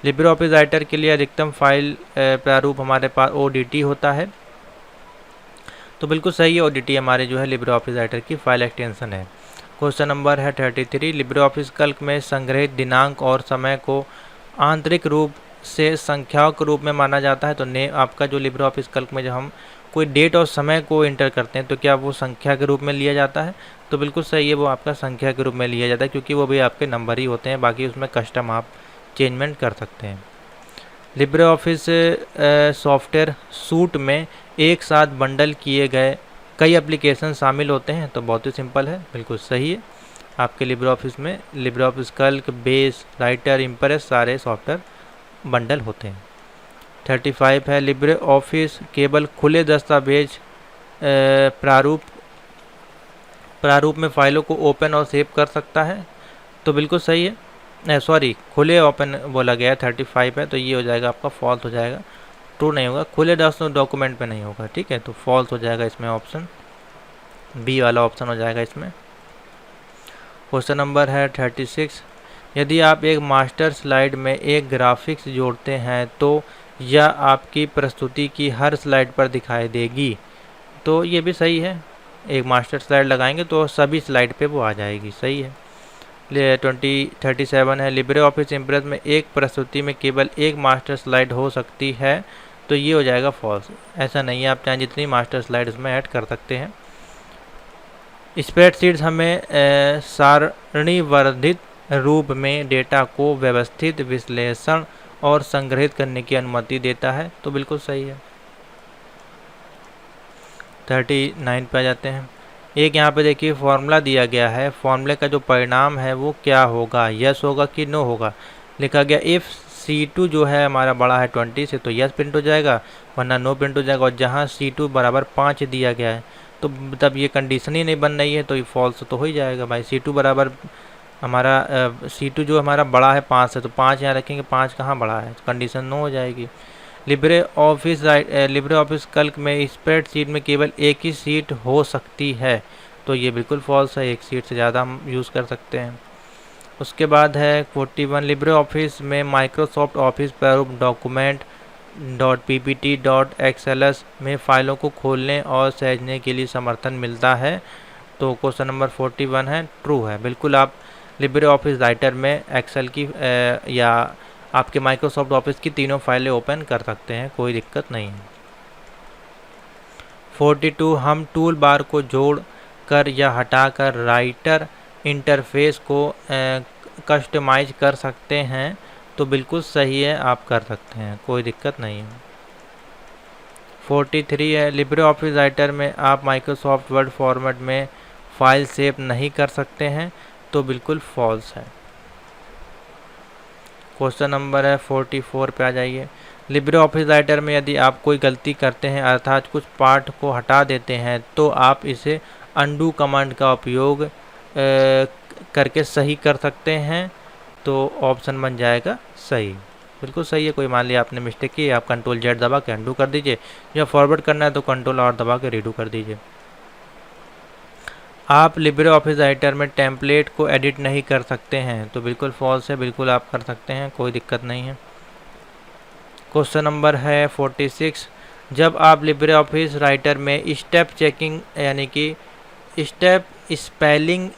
Speaker 1: लिब्रे ऑफिस राइटर के लिए अधिकतम फाइल प्रारूप हमारे पास ODT होता है। तो बिल्कुल सही है, ODT हमारे जो है लिब्रे ऑफिस राइटर की फाइल एक्सटेंशन है। क्वेश्चन नंबर है 33, लिब्रे ऑफिस कैल्क में संग्रहित दिनांक और समय को आंतरिक रूप से संख्याओं के रूप में माना जाता है। तो आपका जो लिब्रे ऑफिस कैल्क में जब हम कोई डेट और समय को इंटर करते हैं तो क्या वो संख्या के रूप में लिया जाता है? तो बिल्कुल सही है, वो आपका संख्या के रूप में लिया जाता है, क्योंकि वो भी आपके नंबर ही होते हैं, बाकी उसमें कस्टम आप चेंजमेंट कर सकते हैं। लिब्रे ऑफिस सॉफ्टवेयर सूट में एक साथ बंडल किए गए कई एप्लीकेशन शामिल होते हैं। तो बहुत ही सिंपल है, बिल्कुल सही है। आपके लिब्रे ऑफिस में Libre Office Calc, base, writer, impress सारे सॉफ्टवेयर बंडल होते हैं। 35 है, लिब्रे ऑफिस केवल खुले दस्तावेज प्रारूप में फाइलों को ओपन और सेव कर सकता है। तो बिल्कुल सही है, सॉरी खुले ओपन बोला गया है, 35 है, तो ये हो जाएगा आपका फॉल्स हो जाएगा, ट्रू नहीं होगा, खुले डॉक्यूमेंट पे नहीं होगा। ठीक है, तो फॉल्स हो जाएगा इसमें, ऑप्शन बी वाला ऑप्शन हो जाएगा इसमें। क्वेश्चन नंबर है 36, यदि आप एक मास्टर स्लाइड में एक ग्राफिक्स जोड़ते हैं तो यह आपकी प्रस्तुति की हर स्लाइड पर दिखाई देगी। तो ये भी सही है, एक मास्टर स्लाइड लगाएंगे तो सभी स्लाइड पे वो आ जाएगी, सही है। 37 है लिब्रे ऑफिस इम्प्रेस में एक प्रस्तुति में केवल एक मास्टर स्लाइड हो सकती है, तो ये हो जाएगा फॉल्स। ऐसा नहीं है, आप चाहे जितनी मास्टर स्लाइड उसमें ऐड कर सकते हैं। स्प्रेडशीट्स हमें सारणीवर्धित रूप में डेटा को व्यवस्थित विश्लेषण और संग्रहित करने की अनुमति देता है, तो बिल्कुल सही है। 39 पे आ जाते हैं। एक यहाँ पे देखिए फॉर्मूला दिया गया है, फॉर्मूले का जो परिणाम है वो क्या होगा, यस होगा कि नो होगा। लिखा गया इफ़ C2 जो है हमारा बड़ा है 20 से तो यस प्रिंट हो जाएगा, वरना नो प्रिंट हो जाएगा। और जहाँ C2 बराबर 5 दिया गया है तो तब ये कंडीशन ही नहीं बन रही है, तो ये फॉल्स तो हो ही जाएगा भाई। C2 बराबर हमारा C2 जो हमारा बड़ा है 5 से, तो 5 यहाँ रखेंगे, 5 कहाँ बड़ा है, तो कंडीशन नो हो जाएगी। लिब्रे ऑफिस कल्क में स्प्रेडशीट में केवल एक ही सीट हो सकती है, तो ये बिल्कुल फॉल्स है, एक सीट से ज़्यादा हम यूज़ कर सकते हैं। उसके बाद है 41 लिब्रे ऑफिस में माइक्रोसॉफ्ट ऑफिस प्रारूप डॉक्यूमेंट .ppt .xls में फ़ाइलों को खोलने और सहेजने के लिए समर्थन मिलता है, तो क्वेश्चन नंबर 41 है ट्रू है। बिल्कुल आप लिब्रे ऑफिस राइटर में एक्सेल की या आपके माइक्रोसॉफ्ट ऑफिस की तीनों फाइलें ओपन कर सकते हैं, कोई दिक्कत नहीं है। 42 हम टूल बार को जोड़ कर या हटाकर राइटर इंटरफेस को कस्टमाइज कर सकते हैं, तो बिल्कुल सही है, आप कर सकते हैं, कोई दिक्कत नहीं है। 43 है लिब्रे ऑफिस राइटर में आप माइक्रोसॉफ्ट वर्ड फॉर्मेट में फाइल सेव नहीं कर सकते हैं, तो बिल्कुल फॉल्स है। क्वेश्चन नंबर है 44 पे आ जाइए। लिब्रे ऑफिस राइटर में यदि आप कोई गलती करते हैं अर्थात कुछ पार्ट को हटा देते हैं, तो आप इसे अनडू कमांड का उपयोग करके सही कर सकते हैं, तो ऑप्शन बन जाएगा सही, बिल्कुल सही है। कोई मान लिया आपने मिस्टेक की, आप कंट्रोल Z दबा के अनडू कर दीजिए, या फॉरवर्ड करना है तो कंट्रोल R दबा के रीडू कर दीजिए। आप लिब्रे ऑफिस राइटर में टेम्पलेट को एडिट नहीं कर सकते हैं, तो बिल्कुल फॉल्स है, बिल्कुल आप कर सकते हैं, कोई दिक्कत नहीं है। क्वेश्चन नंबर है 46 जब आप लिब्रे ऑफिस राइटर में स्टेप चेकिंग यानी कि step spelling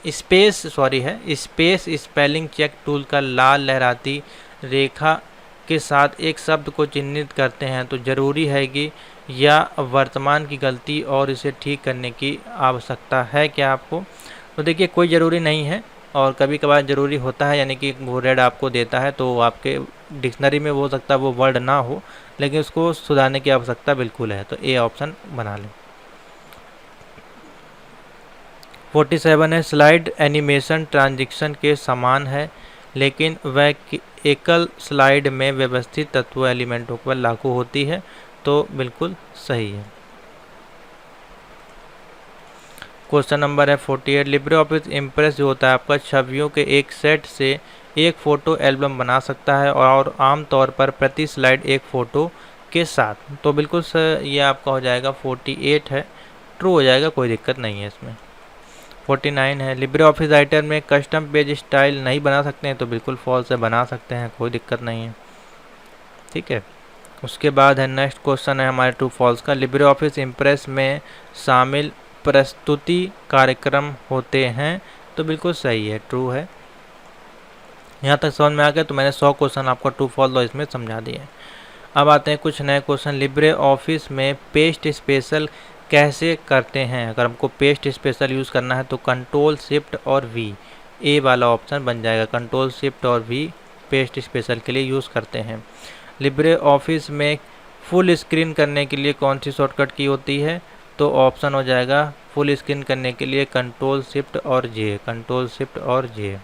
Speaker 1: space spelling check tool का लाल लहराती रेखा के साथ एक शब्द को चिन्हित करते हैं, तो ज़रूरी है कि या वर्तमान की गलती और इसे ठीक करने की आवश्यकता है क्या आपको? तो देखिए कोई ज़रूरी नहीं है, और कभी कभार ज़रूरी होता है, यानी कि वो रेड आपको देता है तो आपके डिक्शनरी में हो सकता है वो वर्ड ना हो, लेकिन उसको सुधारने की आवश्यकता बिल्कुल है, तो ए ऑप्शन बना लें। 47 है स्लाइड एनिमेशन ट्रांजिशन के समान है, लेकिन वह एकल स्लाइड में व्यवस्थित तत्व एलिमेंटों पर लागू होती है, तो बिल्कुल सही है। क्वेश्चन नंबर है 48 लिब्रे ऑफिस इम्प्रेस जो होता है आपका छवियों के एक सेट से एक फ़ोटो एल्बम बना सकता है, और आमतौर पर प्रति स्लाइड एक फ़ोटो के साथ, तो बिल्कुल ये आपका हो जाएगा 48 है, ट्रू हो जाएगा, कोई दिक्कत नहीं है इसमें। 49 है लिब्रे ऑफिस राइटर में कस्टम पेज स्टाइल नहीं बना सकते हैं, तो बिल्कुल फॉल्स है, बना सकते हैं, कोई दिक्कत नहीं है, ठीक है। उसके बाद है नेक्स्ट क्वेश्चन है हमारे ट्रू फॉल्स का। लिब्रे ऑफिस इम्प्रेस में शामिल प्रस्तुति कार्यक्रम होते हैं, तो बिल्कुल सही है, ट्रू है। यहाँ तक समझ में आ गया, तो मैंने 100 क्वेश्चन आपको ट्रू फॉल्स और इसमें समझा दिए हैं। अब आते हैं कुछ नए क्वेश्चन। लिब्रे ऑफिस में पेस्ट स्पेशल कैसे करते हैं? अगर हमको पेस्ट स्पेशल यूज़ करना है तो कंट्रोल शिफ्ट और वी, ए वाला ऑप्शन बन जाएगा। कंट्रोल शिफ्ट और वी पेस्ट स्पेशल के लिए यूज़ करते हैं। लिब्रे ऑफिस में फुल स्क्रीन करने के लिए कौन सी शॉर्टकट की होती है? तो ऑप्शन हो जाएगा फुल स्क्रीन करने के लिए कंट्रोल शिफ्ट और जे, कंट्रोल शिफ्ट और जे।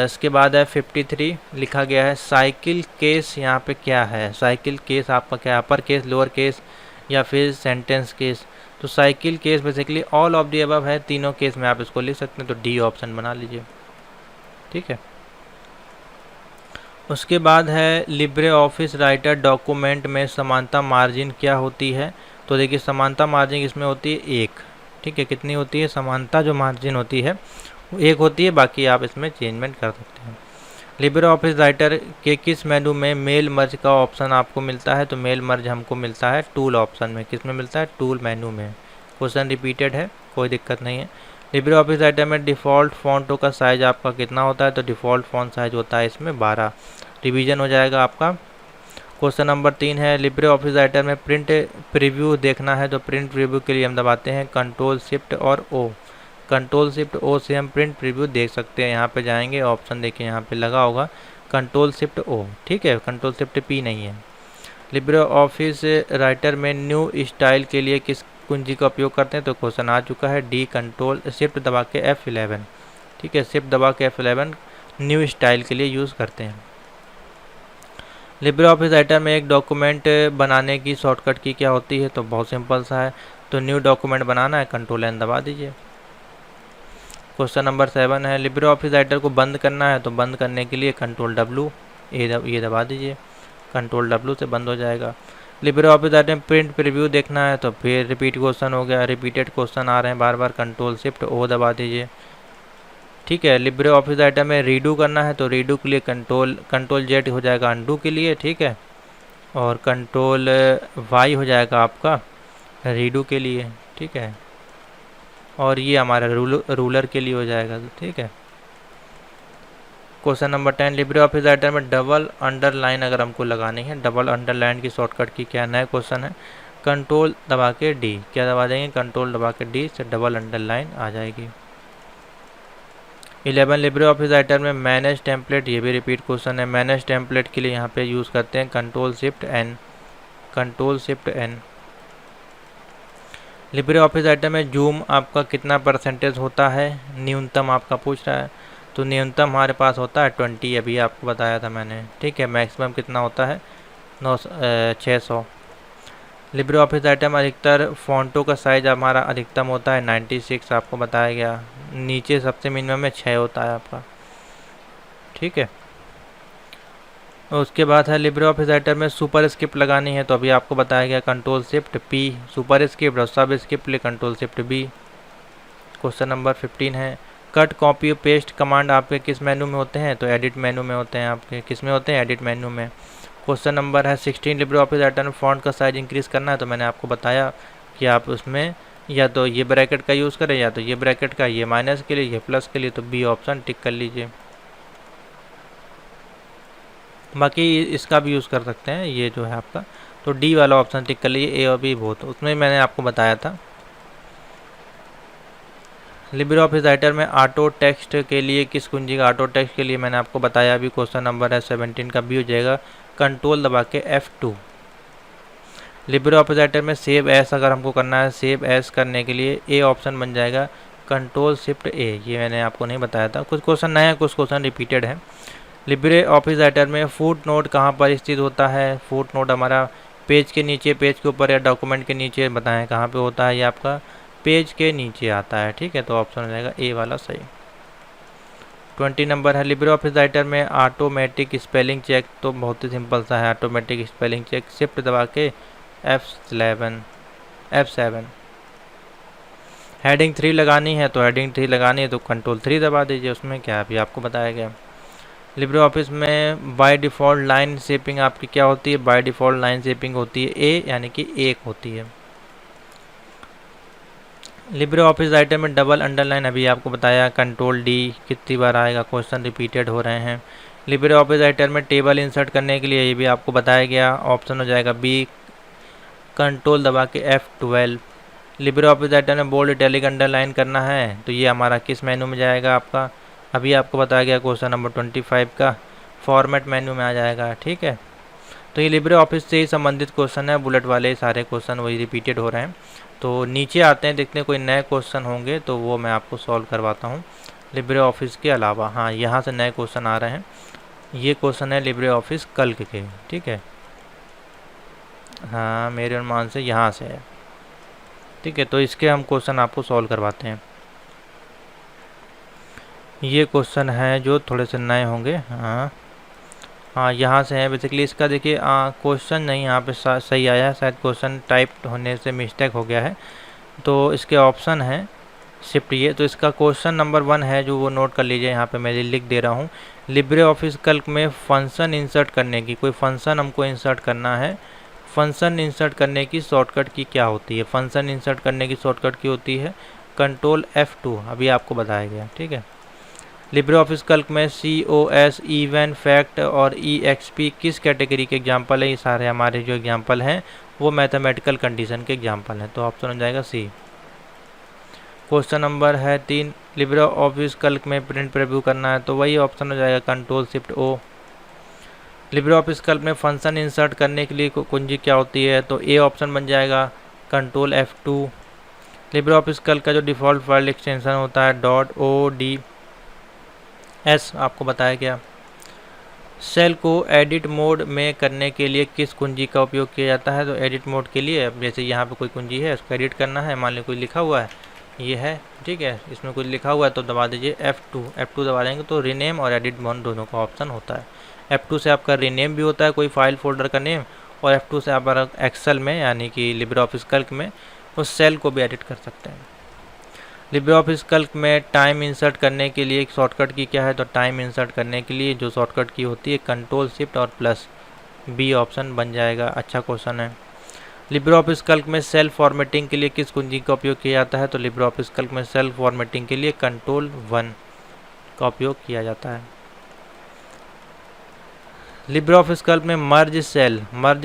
Speaker 1: इसके बाद है 53 लिखा गया है साइकिल केस, यहाँ पे क्या है? साइकिल केस आपका क्या है? अपर केस, लोअर केस या फिर सेंटेंस केस? तो cycle case basically all of the above है, तीनों केस में आप इसको लिख सकते हैं, तो डी ऑप्शन बना लीजिए, ठीक है। उसके बाद है लिब्रे ऑफिस राइटर डॉक्यूमेंट में समानता मार्जिन क्या होती है? तो देखिए समानता मार्जिन इसमें होती है 1, ठीक है। कितनी होती है? समानता जो मार्जिन होती है वो 1 होती है, बाकी आप इसमें चेंजमेंट कर सकते हैं। लिब्रे ऑफिस राइटर के किस मेनू में मेल मर्ज का ऑप्शन आपको मिलता है? तो मेल मर्ज हमको मिलता है टूल ऑप्शन में। किस में मिलता है? टूल मेनू में। क्वेश्चन रिपीटेड है, कोई दिक्कत नहीं है। लिब्रे ऑफिस राइटर में डिफ़ॉल्ट फ़ॉन्टों का साइज़ आपका कितना होता है, तो डिफ़ॉल्ट फ़ॉन्ट साइज़ होता है इसमें 12। रिवीजन हो जाएगा आपका। क्वेश्चन नंबर 3 है, लिब्रे ऑफिस राइटर में प्रिंट प्रीव्यू देखना है, तो प्रिंट प्रीव्यू के लिए हम दबाते हैं कंट्रोल शिफ्ट और ओ। कंट्रोल शिफ्ट ओ से हम प्रिंट प्रीव्यू देख सकते हैं। यहाँ पे जाएंगे, ऑप्शन देखिए यहाँ पे लगा होगा कंट्रोल शिफ्ट ओ, ठीक है, कंट्रोल शिफ्ट पी नहीं है। लिब्रे ऑफिस राइटर में न्यू स्टाइल के लिए किस कुंजी का उपयोग करते हैं, तो क्वेश्चन आ चुका है डी, कंट्रोल शिफ्ट दबा के F11, ठीक है, शिफ्ट दबा के F11 न्यू स्टाइल के लिए यूज़ करते हैं। लिब्रे ऑफिस राइटर में एक डॉक्यूमेंट बनाने की शॉर्टकट की क्या होती है, तो बहुत सिंपल सा है, तो न्यू डॉक्यूमेंट बनाना है, कंट्रोल एन दबा दीजिए। क्वेश्चन नंबर 7 है, लिब्रे ऑफिस राइटर को बंद करना है, तो बंद करने के लिए कंट्रोल W ये दबा दीजिए, कंट्रोल W से बंद हो जाएगा। लिब्रे ऑफिस राइटर में प्रिंट प्रीव्यू देखना है, तो फिर रिपीट क्वेश्चन हो गया, रिपीटेड क्वेश्चन आ रहे हैं बार बार, कंट्रोल शिफ्ट O दबा दीजिए, ठीक है। लिब्रे ऑफिस राइटर में रीडू करना है, तो रीडू के लिए कंट्रोल Z हो जाएगा अंडू के लिए, ठीक है, और कंट्रोल Y हो जाएगा आपका रीडू के लिए, ठीक है, और ये हमारा रूलर के लिए हो जाएगा, ठीक है। Question number 10, Libre Office Writer में डबल अंडरलाइन अगर हमको लगानी है, डबल अंडरलाइन की शॉर्टकट की क्या, नया क्वेश्चन है, कंट्रोल दबा के D, क्या दबा देंगे, कंट्रोल दबा के D से डबल अंडरलाइन आ जाएगी। 11, लिब्रे ऑफिस राइटर में मैनेज टेम्पलेट, ये भी रिपीट क्वेश्चन है, मैनेज टेम्पलेट के लिए यहाँ पे यूज़ करते हैं control shift N, control shift N। Libre Office Writer में जूम आपका कितना परसेंटेज होता है, न्यूनतम आपका पूछ रहा है, तो न्यूनतम हमारे पास होता है 20, अभी आपको बताया था मैंने, ठीक है। मैक्सिमम कितना होता है 600। लिब्रे ऑफिस राइटर में अधिकतर फ़ॉन्टों का साइज़ हमारा अधिकतम होता है 96, आपको बताया गया, नीचे सबसे मिनिमम में 6 होता है आपका, ठीक है। और उसके बाद है लिब्रे ऑफिस राइटर में सुपर स्क्रिप्ट लगानी है, तो अभी आपको बताया गया control shift P, super script और सब स्क्रिप्ट लिए control shift B। Question number 15 है, कट कॉपी और पेस्ट कमांड आपके किस मेनू में होते हैं, तो एडिट मेनू में होते हैं, आपके किस में होते हैं, एडिट मेनू में। क्वेश्चन नंबर है 16, लिब्रे ऑफिस राइटर में फ़ॉन्ट का साइज इंक्रीज़ करना है, तो मैंने आपको बताया कि आप उसमें या तो ये ब्रैकेट का यूज़ करें, या तो ये ब्रैकेट का, ये माइनस के लिए, ये प्लस के लिए, तो B ऑप्शन टिक कर लीजिए। बाकी इसका भी यूज़ कर सकते हैं, ये जो है आपका, तो D वाला ऑप्शन टिक कर लीजिए, A और B बहुत, उसमें मैंने आपको बताया था। लिब्रे ऑफिस राइटर में ऑटो टेक्स्ट के लिए किस कुंजी का, ऑटो टेक्स्ट के लिए मैंने आपको बताया, अभी क्वेश्चन नंबर है 17 का B हो जाएगा, कंट्रोल दबा के F2। लिब्रे ऑफिस राइटर में सेव एस अगर हमको करना है, सेव एस करने के लिए A ऑप्शन बन जाएगा, कंट्रोल शिफ्ट A, ये मैंने आपको नहीं बताया था, कुछ क्वेश्चन नए हैं, कुछ क्वेश्चन रिपीटेड है। लिब्रे ऑफिस राइटर में फुट नोट कहाँ पर स्थित होता है, फुट नोट हमारा पेज के नीचे, पेज के ऊपर या डॉक्यूमेंट के नीचे, बताएं कहाँ पे होता है, ये आपका पेज के नीचे आता है, ठीक है, तो ऑप्शन हो जाएगा A वाला सही। 20 नंबर है, लिब्रे ऑफिस राइटर में ऑटोमेटिक स्पेलिंग चेक, तो बहुत ही सिंपल सा है, ऑटोमेटिक स्पेलिंग चेक, शिफ्ट दबा के F7। हेडिंग 3 लगानी है, तो हेडिंग 3 लगानी है तो कंट्रोल 3 दबा दीजिए, उसमें क्या अभी आपको बताया गया। लिब्रे ऑफिस में बाय डिफ़ॉल्ट लाइन शेपिंग आपकी क्या होती है, बाय डिफ़ॉल्ट लाइन शेपिंग होती है A, यानी कि 1 होती है। लिब्रे ऑफिस राइटर में डबल अंडरलाइन अभी आपको बताया, कंट्रोल D कितनी बार आएगा, क्वेश्चन रिपीटेड हो रहे हैं। लिब्रे ऑफिस राइटर में टेबल इंसर्ट करने के लिए ये भी आपको बताया गया, ऑप्शन हो जाएगा B, कंट्रोल दबा के F12। लिब्रे ऑफिस राइटर में बोल्ड इटैलिक अंडरलाइन करना है, तो ये हमारा किस मेनू में जाएगा आपका, अभी आपको बताया गया क्वेश्चन नंबर 25 का, फॉर्मेट मेन्यू में आ जाएगा, ठीक है। तो ये लिब्रे ऑफिस से ही संबंधित क्वेश्चन है, बुलेट वाले सारे क्वेश्चन वही रिपीटेड हो रहे हैं। तो नीचे आते हैं, देखते हैं कोई नए क्वेश्चन होंगे तो वो मैं आपको सॉल्व करवाता हूँ लिब्रे ऑफिस के अलावा। हाँ, यहाँ से नए क्वेश्चन आ रहे हैं, ये क्वेश्चन है लिब्रे ऑफिस कल्क के, ठीक है, हाँ मेरे अनुमान से यहाँ से है, ठीक है। तो इसके हम क्वेश्चन आपको सॉल्व करवाते हैं। ये क्वेश्चन है जो थोड़े से नए होंगे, हाँ यहाँ से है बेसिकली। इसका देखिए क्वेश्चन नहीं यहाँ पे सही आया है, शायद क्वेश्चन टाइप होने से मिस्टेक हो गया है, तो इसके ऑप्शन है शिफ्ट ये, तो इसका क्वेश्चन नंबर 1 है जो वो नोट कर लीजिए, यहाँ पे मैं लिख दे रहा हूँ। लिब्रे ऑफिस कैल्क में फंक्शन इंसर्ट करने की, कोई फंक्शन हमको इंसर्ट करना है, फंक्शन इंसर्ट करने की शॉर्टकट की क्या होती है, फंक्शन इंसर्ट करने की शॉर्टकट की होती है कंट्रोल F2 अभी आपको बताया गया, ठीक है। लिब्रे ऑफिस कैल्क में COS, इवन, फैक्ट और EXP किस कैटेगरी के एग्जाम्पल है? ये सारे हमारे जो एग्जाम्पल हैं वो मैथमेटिकल कंडीशन के एग्जाम्पल हैं, तो ऑप्शन हो जाएगा सी। क्वेश्चन नंबर है 3, लिब्रे ऑफिस कैल्क में प्रिंट प्रीव्यू करना है, तो वही ऑप्शन हो जाएगा कंट्रोल-Shift-O। लिब्रे ऑफिस कैल्क में फंक्शन इंसर्ट करने के लिए कुंजी क्या होती है? तो ए ऑप्शन बन जाएगा control F2। Libre Office Calc का जो डिफ़ॉल्ट फाइल एक्सटेंशन होता है .ods आपको बताया गया। सेल को एडिट मोड में करने के लिए किस कुंजी का उपयोग किया जाता है? तो एडिट मोड के लिए जैसे यहाँ पे कोई कुंजी है, उसको एडिट करना है, मान लीजिए कोई लिखा हुआ है, ये है, ठीक है, इसमें कुछ लिखा हुआ है तो दबा दीजिए F2 दबा देंगे तो रीनेम और एडिट मोड दोनों का ऑप्शन होता है। F2 से आपका रीनेम भी होता है कोई फाइल फोल्डर का नेम, और F2 से आप एक्सेल में यानी कि लिब्रे ऑफिस कैल्क में उस सेल को भी एडिट कर सकते हैं। लिब्रे ऑफिस कैल्क में टाइम इंसर्ट करने के लिए एक शॉर्टकट की क्या है? तो टाइम इंसर्ट करने के लिए जो शॉर्टकट की होती है कंट्रोल-Shift और प्लस, बी ऑप्शन बन जाएगा। अच्छा क्वेश्चन है। लिब्रे ऑफिस कैल्क में सेल फॉर्मेटिंग के लिए किस कुंजी का उपयोग किया जाता है? तो लिब्रे ऑफिस कैल्क में सेल फॉर्मेटिंग के लिए कंट्रोल-1 का उपयोग किया जाता है। लिब्रे ऑफिस कैल्क में मर्ज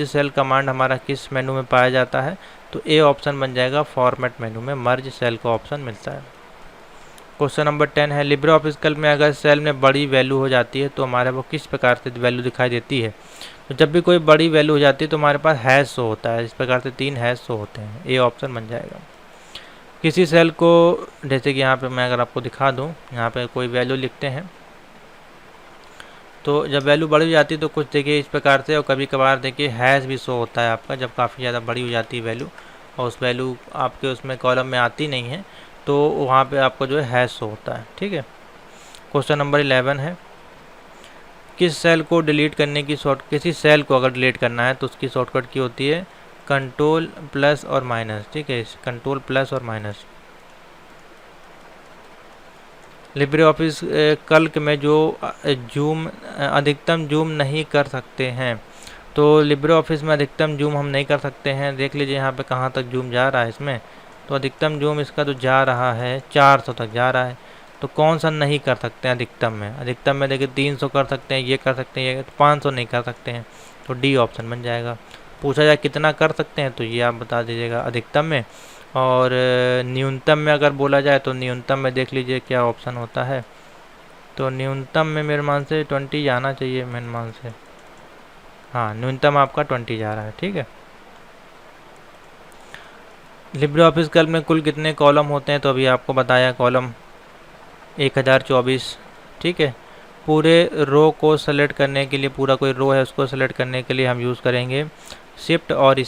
Speaker 1: सेल कमांड हमारा किस मेनू में पाया जाता है? तो ए ऑप्शन बन जाएगा फॉर्मेट मेनू में मर्ज सेल का ऑप्शन मिलता है। क्वेश्चन नंबर 10 है, लिब्रे ऑफिस कैल्क में अगर सेल में बड़ी वैल्यू हो जाती है तो हमारे वो किस प्रकार से वैल्यू दिखाई देती है? तो जब भी कोई बड़ी वैल्यू हो जाती है तो हमारे पास हैश शो होता है, इस प्रकार से 3 हैश शो होते हैं, ए ऑप्शन बन जाएगा। किसी सेल को जैसे कि यहाँ पे मैं अगर आपको दिखा दूँ, यहाँ पे कोई वैल्यू लिखते हैं तो जब वैल्यू बड़ी हो जाती है तो कुछ देखिए इस प्रकार से, और कभी कभार देखिए हैश भी शो होता है आपका जब काफ़ी ज़्यादा बड़ी हो जाती है वैल्यू और उस वैल्यू आपके उसमें कॉलम में आती नहीं है तो वहाँ पे आपको जो है हैश शो होता है, ठीक है। क्वेश्चन नंबर 11 है, किस सेल को डिलीट करने की किसी सेल को अगर डिलीट करना है तो उसकी शॉर्टकट की होती है कंट्रोल प्लस और माइनस, ठीक है, कंट्रोल प्लस और माइनस। लिब्रे ऑफिस कैल्क में जो अधिकतम जूम नहीं कर सकते हैं, तो लिब्रे ऑफिस में अधिकतम जूम हम नहीं कर सकते हैं। देख लीजिए यहाँ पे कहाँ तक जूम जा रहा है इसमें, तो अधिकतम जूम इसका तो जा रहा है 400 तक जा रहा है, तो कौन सा नहीं कर सकते हैं अधिकतम में? अधिकतम में देखिए 300 कर सकते हैं, ये कर सकते हैं, ये तो 500 नहीं कर सकते हैं, तो डी ऑप्शन बन जाएगा। पूछा जाए कितना कर सकते हैं तो ये आप बता दीजिएगा अधिकतम में, और न्यूनतम में अगर बोला जाए तो न्यूनतम में देख लीजिए क्या ऑप्शन होता है। तो न्यूनतम में मेरे मान से 20 जाना चाहिए, मेरे मान से, हाँ न्यूनतम आपका 20 जा रहा है, ठीक है। लिब्रे ऑफिस कैल्क में कुल कितने कॉलम होते हैं? तो अभी आपको बताया कॉलम 1024, ठीक है। पूरे रो को सेलेक्ट करने के लिए, पूरा कोई रो है उसको सेलेक्ट करने के लिए हम यूज़ करेंगे शिफ्ट और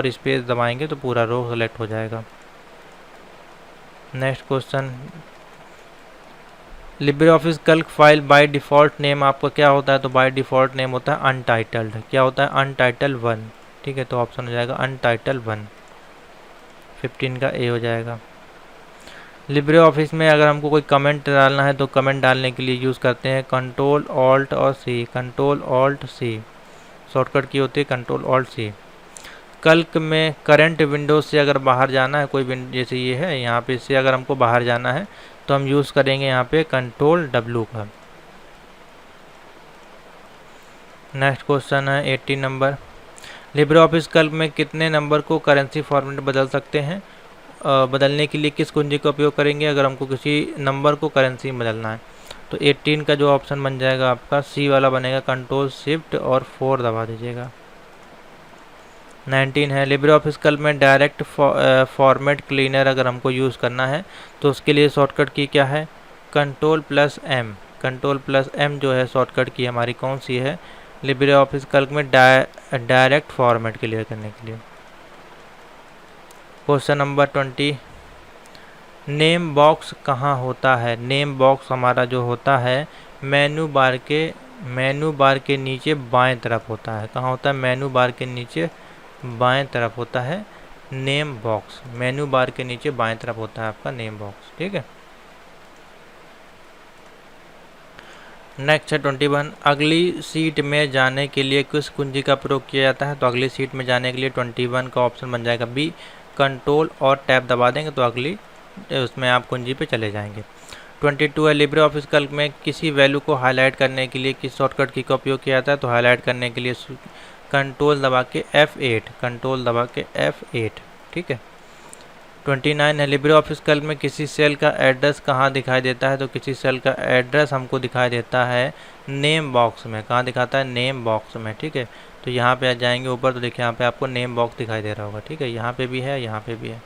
Speaker 1: स्पेस दबाएंगे तो पूरा रो सेलेक्ट हो जाएगा। Next question, Libre Office Calc file by default name आपका क्या होता है? तो बाय डिफ़ॉल्ट नेम होता है अनटाइटल्ड। क्या होता है? अनटाइटल्ड 1, ठीक है, तो ऑप्शन हो जाएगा अनटाइटल्ड 1, 15 का ए हो जाएगा। लिब्रे ऑफिस में अगर हमको कोई कमेंट डालना है तो कमेंट डालने के लिए यूज़ करते हैं कंट्रोल ऑल्ट और सी, कंट्रोल ऑल्ट सी, शॉर्टकट की होती है कंट्रोल ऑल्ट सी। कैल्क में करंट विंडो से अगर बाहर जाना है, कोई विंडो जैसे ये है यहाँ पे, इससे अगर हमको बाहर जाना है तो हम यूज़ करेंगे यहाँ पे कंट्रोल W का। नेक्स्ट क्वेश्चन है 18 नंबर, लिब्रे ऑफिस कैल्क में कितने नंबर को करेंसी फॉर्मेट बदल सकते हैं? बदलने के लिए किस कुंजी का उपयोग करेंगे अगर हमको किसी नंबर को करेंसी में बदलना है? तो 18 का जो ऑप्शन बन जाएगा आपका सी वाला बनेगा, कंट्रोल शिफ्ट और 4 दबा दीजिएगा। 19 है, लिब्रे ऑफिस कैल्क में डायरेक्ट फॉर्मेट क्लीनर अगर हमको यूज़ करना है तो उसके लिए शॉर्टकट की क्या है? Control plus M, control plus M जो है शॉर्टकट की हमारी कौन सी है लिब्रे ऑफिस कैल्क में डायरेक्ट फॉर्मेट क्लियर करने के लिए। क्वेश्चन नंबर 20, नेम बॉक्स कहाँ होता है? नेम बॉक्स हमारा जो होता है मेनू बार के नीचे बाएं तरफ होता है। कहाँ होता है? मेनू बार के नीचे बाएं तरफ होता है नेम बॉक्स, मेनू बार के नीचे बाएं तरफ होता है आपका नेम बॉक्स, ठीक है। नेक्स्ट है 21, अगली सीट में जाने के लिए किस कुंजी का प्रयोग किया जाता है? तो अगली सीट में जाने के लिए 21 का ऑप्शन बन जाएगा बी, कंट्रोल और टैब दबा देंगे तो अगली उसमें आप कुंजी पे चले जाएंगे। 22 है, लिब्रे ऑफिस कैल्क में किसी वैल्यू को हाईलाइट करने के लिए किस शॉर्टकट की का उपयोग किया जाता है? तो हाईलाइट करने के लिए कंट्रोल दबा के F8, कंट्रोल दबा के F8, ठीक है। 29 है, लिब्रे ऑफिस कैल्क में किसी सेल का एड्रेस कहाँ दिखाई देता है? तो किसी सेल का एड्रेस हमको दिखाई देता है नेम बॉक्स में। कहाँ दिखाता है? नेम बॉक्स में, ठीक है। तो यहाँ पे आ जाएंगे ऊपर, तो देखिए यहाँ पे आपको नेम बॉक्स दिखाई दे रहा होगा, ठीक है। यहाँ पे भी है, यहाँ पे भी है।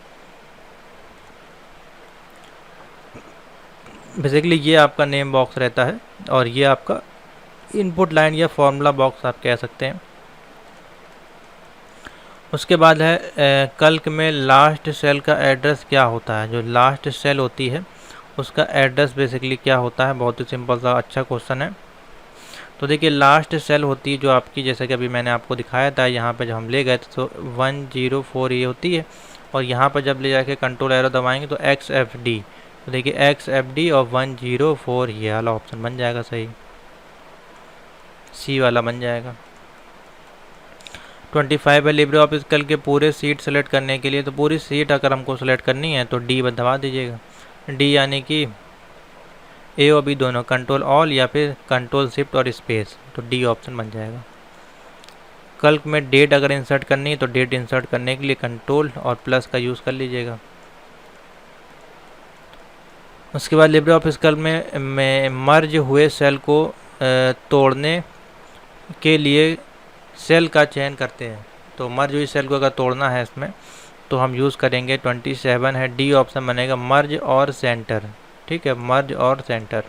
Speaker 1: बेसिकली ये आपका नेम बॉक्स रहता है और ये आपका इनपुट लाइन या फॉर्मूला बॉक्स आप कह सकते हैं। उसके बाद है कैल्क में लास्ट सेल का एड्रेस क्या होता है? जो लास्ट सेल होती है उसका एड्रेस बेसिकली क्या होता है? बहुत ही सिंपल सा अच्छा क्वेश्चन है। तो देखिए लास्ट सेल होती है जो आपकी, जैसे कि अभी मैंने आपको दिखाया था, यहाँ पे जब हम ले गए तो 104 ये होती है, और यहाँ पर जब ले जाके कंट्रोल एरो दबाएंगे तो XFD, तो देखिए XFD और 104 ये वाला ऑप्शन बन जाएगा सही, सी वाला बन जाएगा। 25 है, लिब्रे ऑफिस कैल्क के पूरे सीट सेलेक्ट करने के लिए, तो पूरी सीट अगर हमको सेलेक्ट करनी है तो डी दबा दीजिएगा। डी यानी कि ए और बी दोनों, कंट्रोल ऑल या फिर कंट्रोल शिफ्ट और स्पेस, तो डी ऑप्शन बन जाएगा। कैल्क में डेट अगर इंसर्ट करनी है तो डेट इंसर्ट करने के लिए कंट्रोल और प्लस का यूज़ कर लीजिएगा। उसके बाद लिब्रे ऑफिस कैल्क में मर्ज हुए सेल को तोड़ने के लिए सेल का चयन करते हैं। तो मर्ज हुई सेल को अगर तोड़ना है इसमें तो हम यूज़ करेंगे 27 है, डी ऑप्शन बनेगा मर्ज और सेंटर, ठीक है, मर्ज और सेंटर।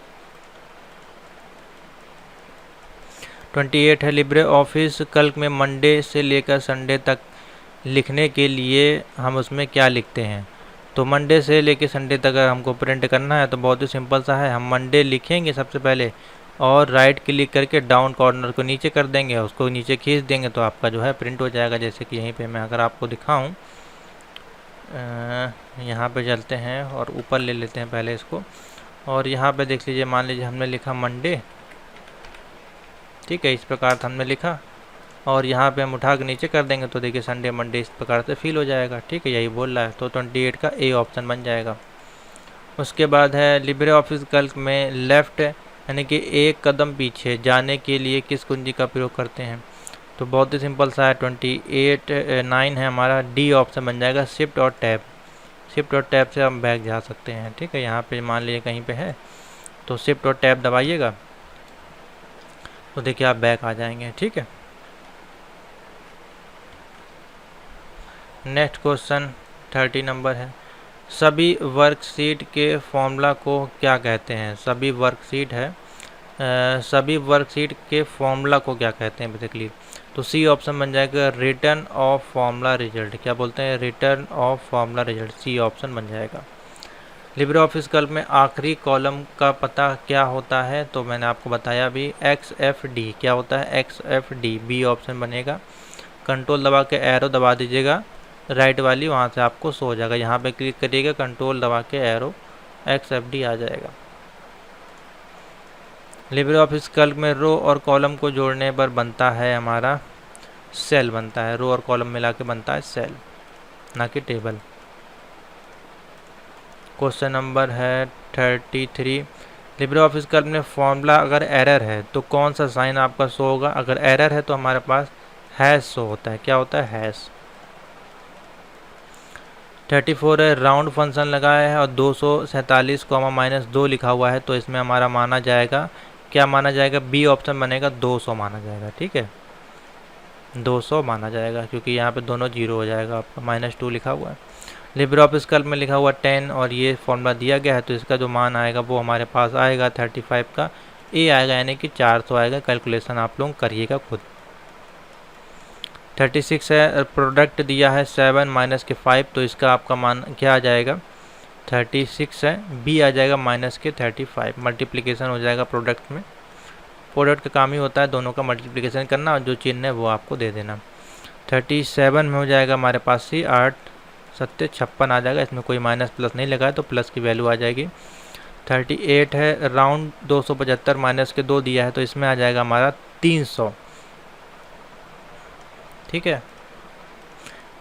Speaker 1: 28 है, लिब्रे ऑफिस कैल्क में मंडे से लेकर संडे तक लिखने के लिए हम उसमें क्या लिखते हैं? तो मंडे से लेकर संडे तक अगर हमको प्रिंट करना है तो बहुत ही सिंपल सा है, हम मंडे लिखेंगे सबसे पहले और राइट क्लिक करके डाउन कॉर्नर को नीचे कर देंगे, उसको नीचे खींच देंगे तो आपका जो है प्रिंट हो जाएगा। जैसे कि यहीं पे मैं अगर आपको दिखाऊं, यहाँ पे चलते हैं और ऊपर ले लेते हैं पहले इसको, और यहाँ पे देख लीजिए, मान लीजिए हमने लिखा मंडे, ठीक है, इस प्रकार से हमने लिखा, और यहाँ पे हम उठा के नीचे कर देंगे तो देखिए संडे मंडे इस प्रकार से फिल हो जाएगा, ठीक है, यही बोल रहा है। तो 28 का ए ऑप्शन बन जाएगा। उसके बाद है, लिब्रे ऑफिस कैल्क में लेफ़्ट यानी कि एक कदम पीछे जाने के लिए किस कुंजी का प्रयोग करते हैं? तो बहुत ही सिंपल सा है, 9 है हमारा, डी ऑप्शन बन जाएगा शिफ्ट और टैब। शिफ्ट और टैब से हम बैक जा सकते हैं, ठीक है। यहाँ पे मान लीजिए कहीं पे है तो शिफ्ट और टैब दबाइएगा तो देखिए आप बैक आ जाएंगे, ठीक है। नेक्स्ट क्वेश्चन 30 नंबर है, सभी वर्कशीट के फॉर्मूला को क्या कहते हैं? सभी वर्कशीट है, सभी वर्कशीट के फॉर्मूला को क्या कहते हैं बेसिकली? तो सी ऑप्शन बन जाएगा रिटर्न ऑफ फॉर्मूला रिजल्ट। क्या बोलते हैं? Return of formula result, C option बन जाएगा। लिब्रे ऑफिस कैल्क में आखिरी कॉलम का पता क्या होता है? तो मैंने आपको बताया अभी, XFD। क्या होता है? XFD, बी ऑप्शन बनेगा। कंट्रोल दबा के एरो दबा दीजिएगा राइट वाली, वहाँ से आपको शो हो जाएगा, यहाँ पे क्लिक करिएगा, कंट्रोल दबा के एरो, XFD आ जाएगा। लिब्रे ऑफिस कैल्क में रो और कॉलम को जोड़ने पर बनता है हमारा सेल बनता है, रो और कॉलम मिला के बनता है सेल, ना कि टेबल। क्वेश्चन नंबर है 33, लिब्रे ऑफिस कैल्क में फॉर्मूला अगर एरर है तो कौन सा साइन आपका शो होगा? अगर एरर है तो हमारे पास हैश शो होता है। क्या होता है? हैश। 34 है, राउंड फंक्शन लगाया है और 247 -2 लिखा हुआ है, तो इसमें हमारा माना जाएगा, क्या माना जाएगा? बी ऑप्शन बनेगा, 200 माना जाएगा, ठीक है, 200 माना जाएगा, क्योंकि यहाँ पे दोनों जीरो हो जाएगा, आपका -2 लिखा हुआ है। लिब्रे ऑफिस कैल्क में लिखा हुआ 10 और ये फॉर्मूला दिया गया है, तो इसका जो मान आएगा वो हमारे पास आएगा 35 का ए आएगा, यानी कि 400 आएगा। कैलकुलेशन आप लोग करिएगा खुद। 36 है, प्रोडक्ट दिया है 7 -5, तो इसका आपका मान क्या आ जाएगा? 36 है, बी आ जाएगा -35, मल्टीप्लिकेशन हो जाएगा प्रोडक्ट में। प्रोडक्ट का काम ही होता है दोनों का मल्टीप्लिकेशन करना, और जो चिन्ह है वो आपको दे देना। 37 में हो जाएगा हमारे पास सी, 8 7 56 आ जाएगा, इसमें कोई माइनस प्लस नहीं लगा है तो प्लस की वैल्यू आ जाएगी। 38 है, राउंड 275 माइनस के 2 दिया है, तो इसमें आ जाएगा हमारा 300, ठीक है।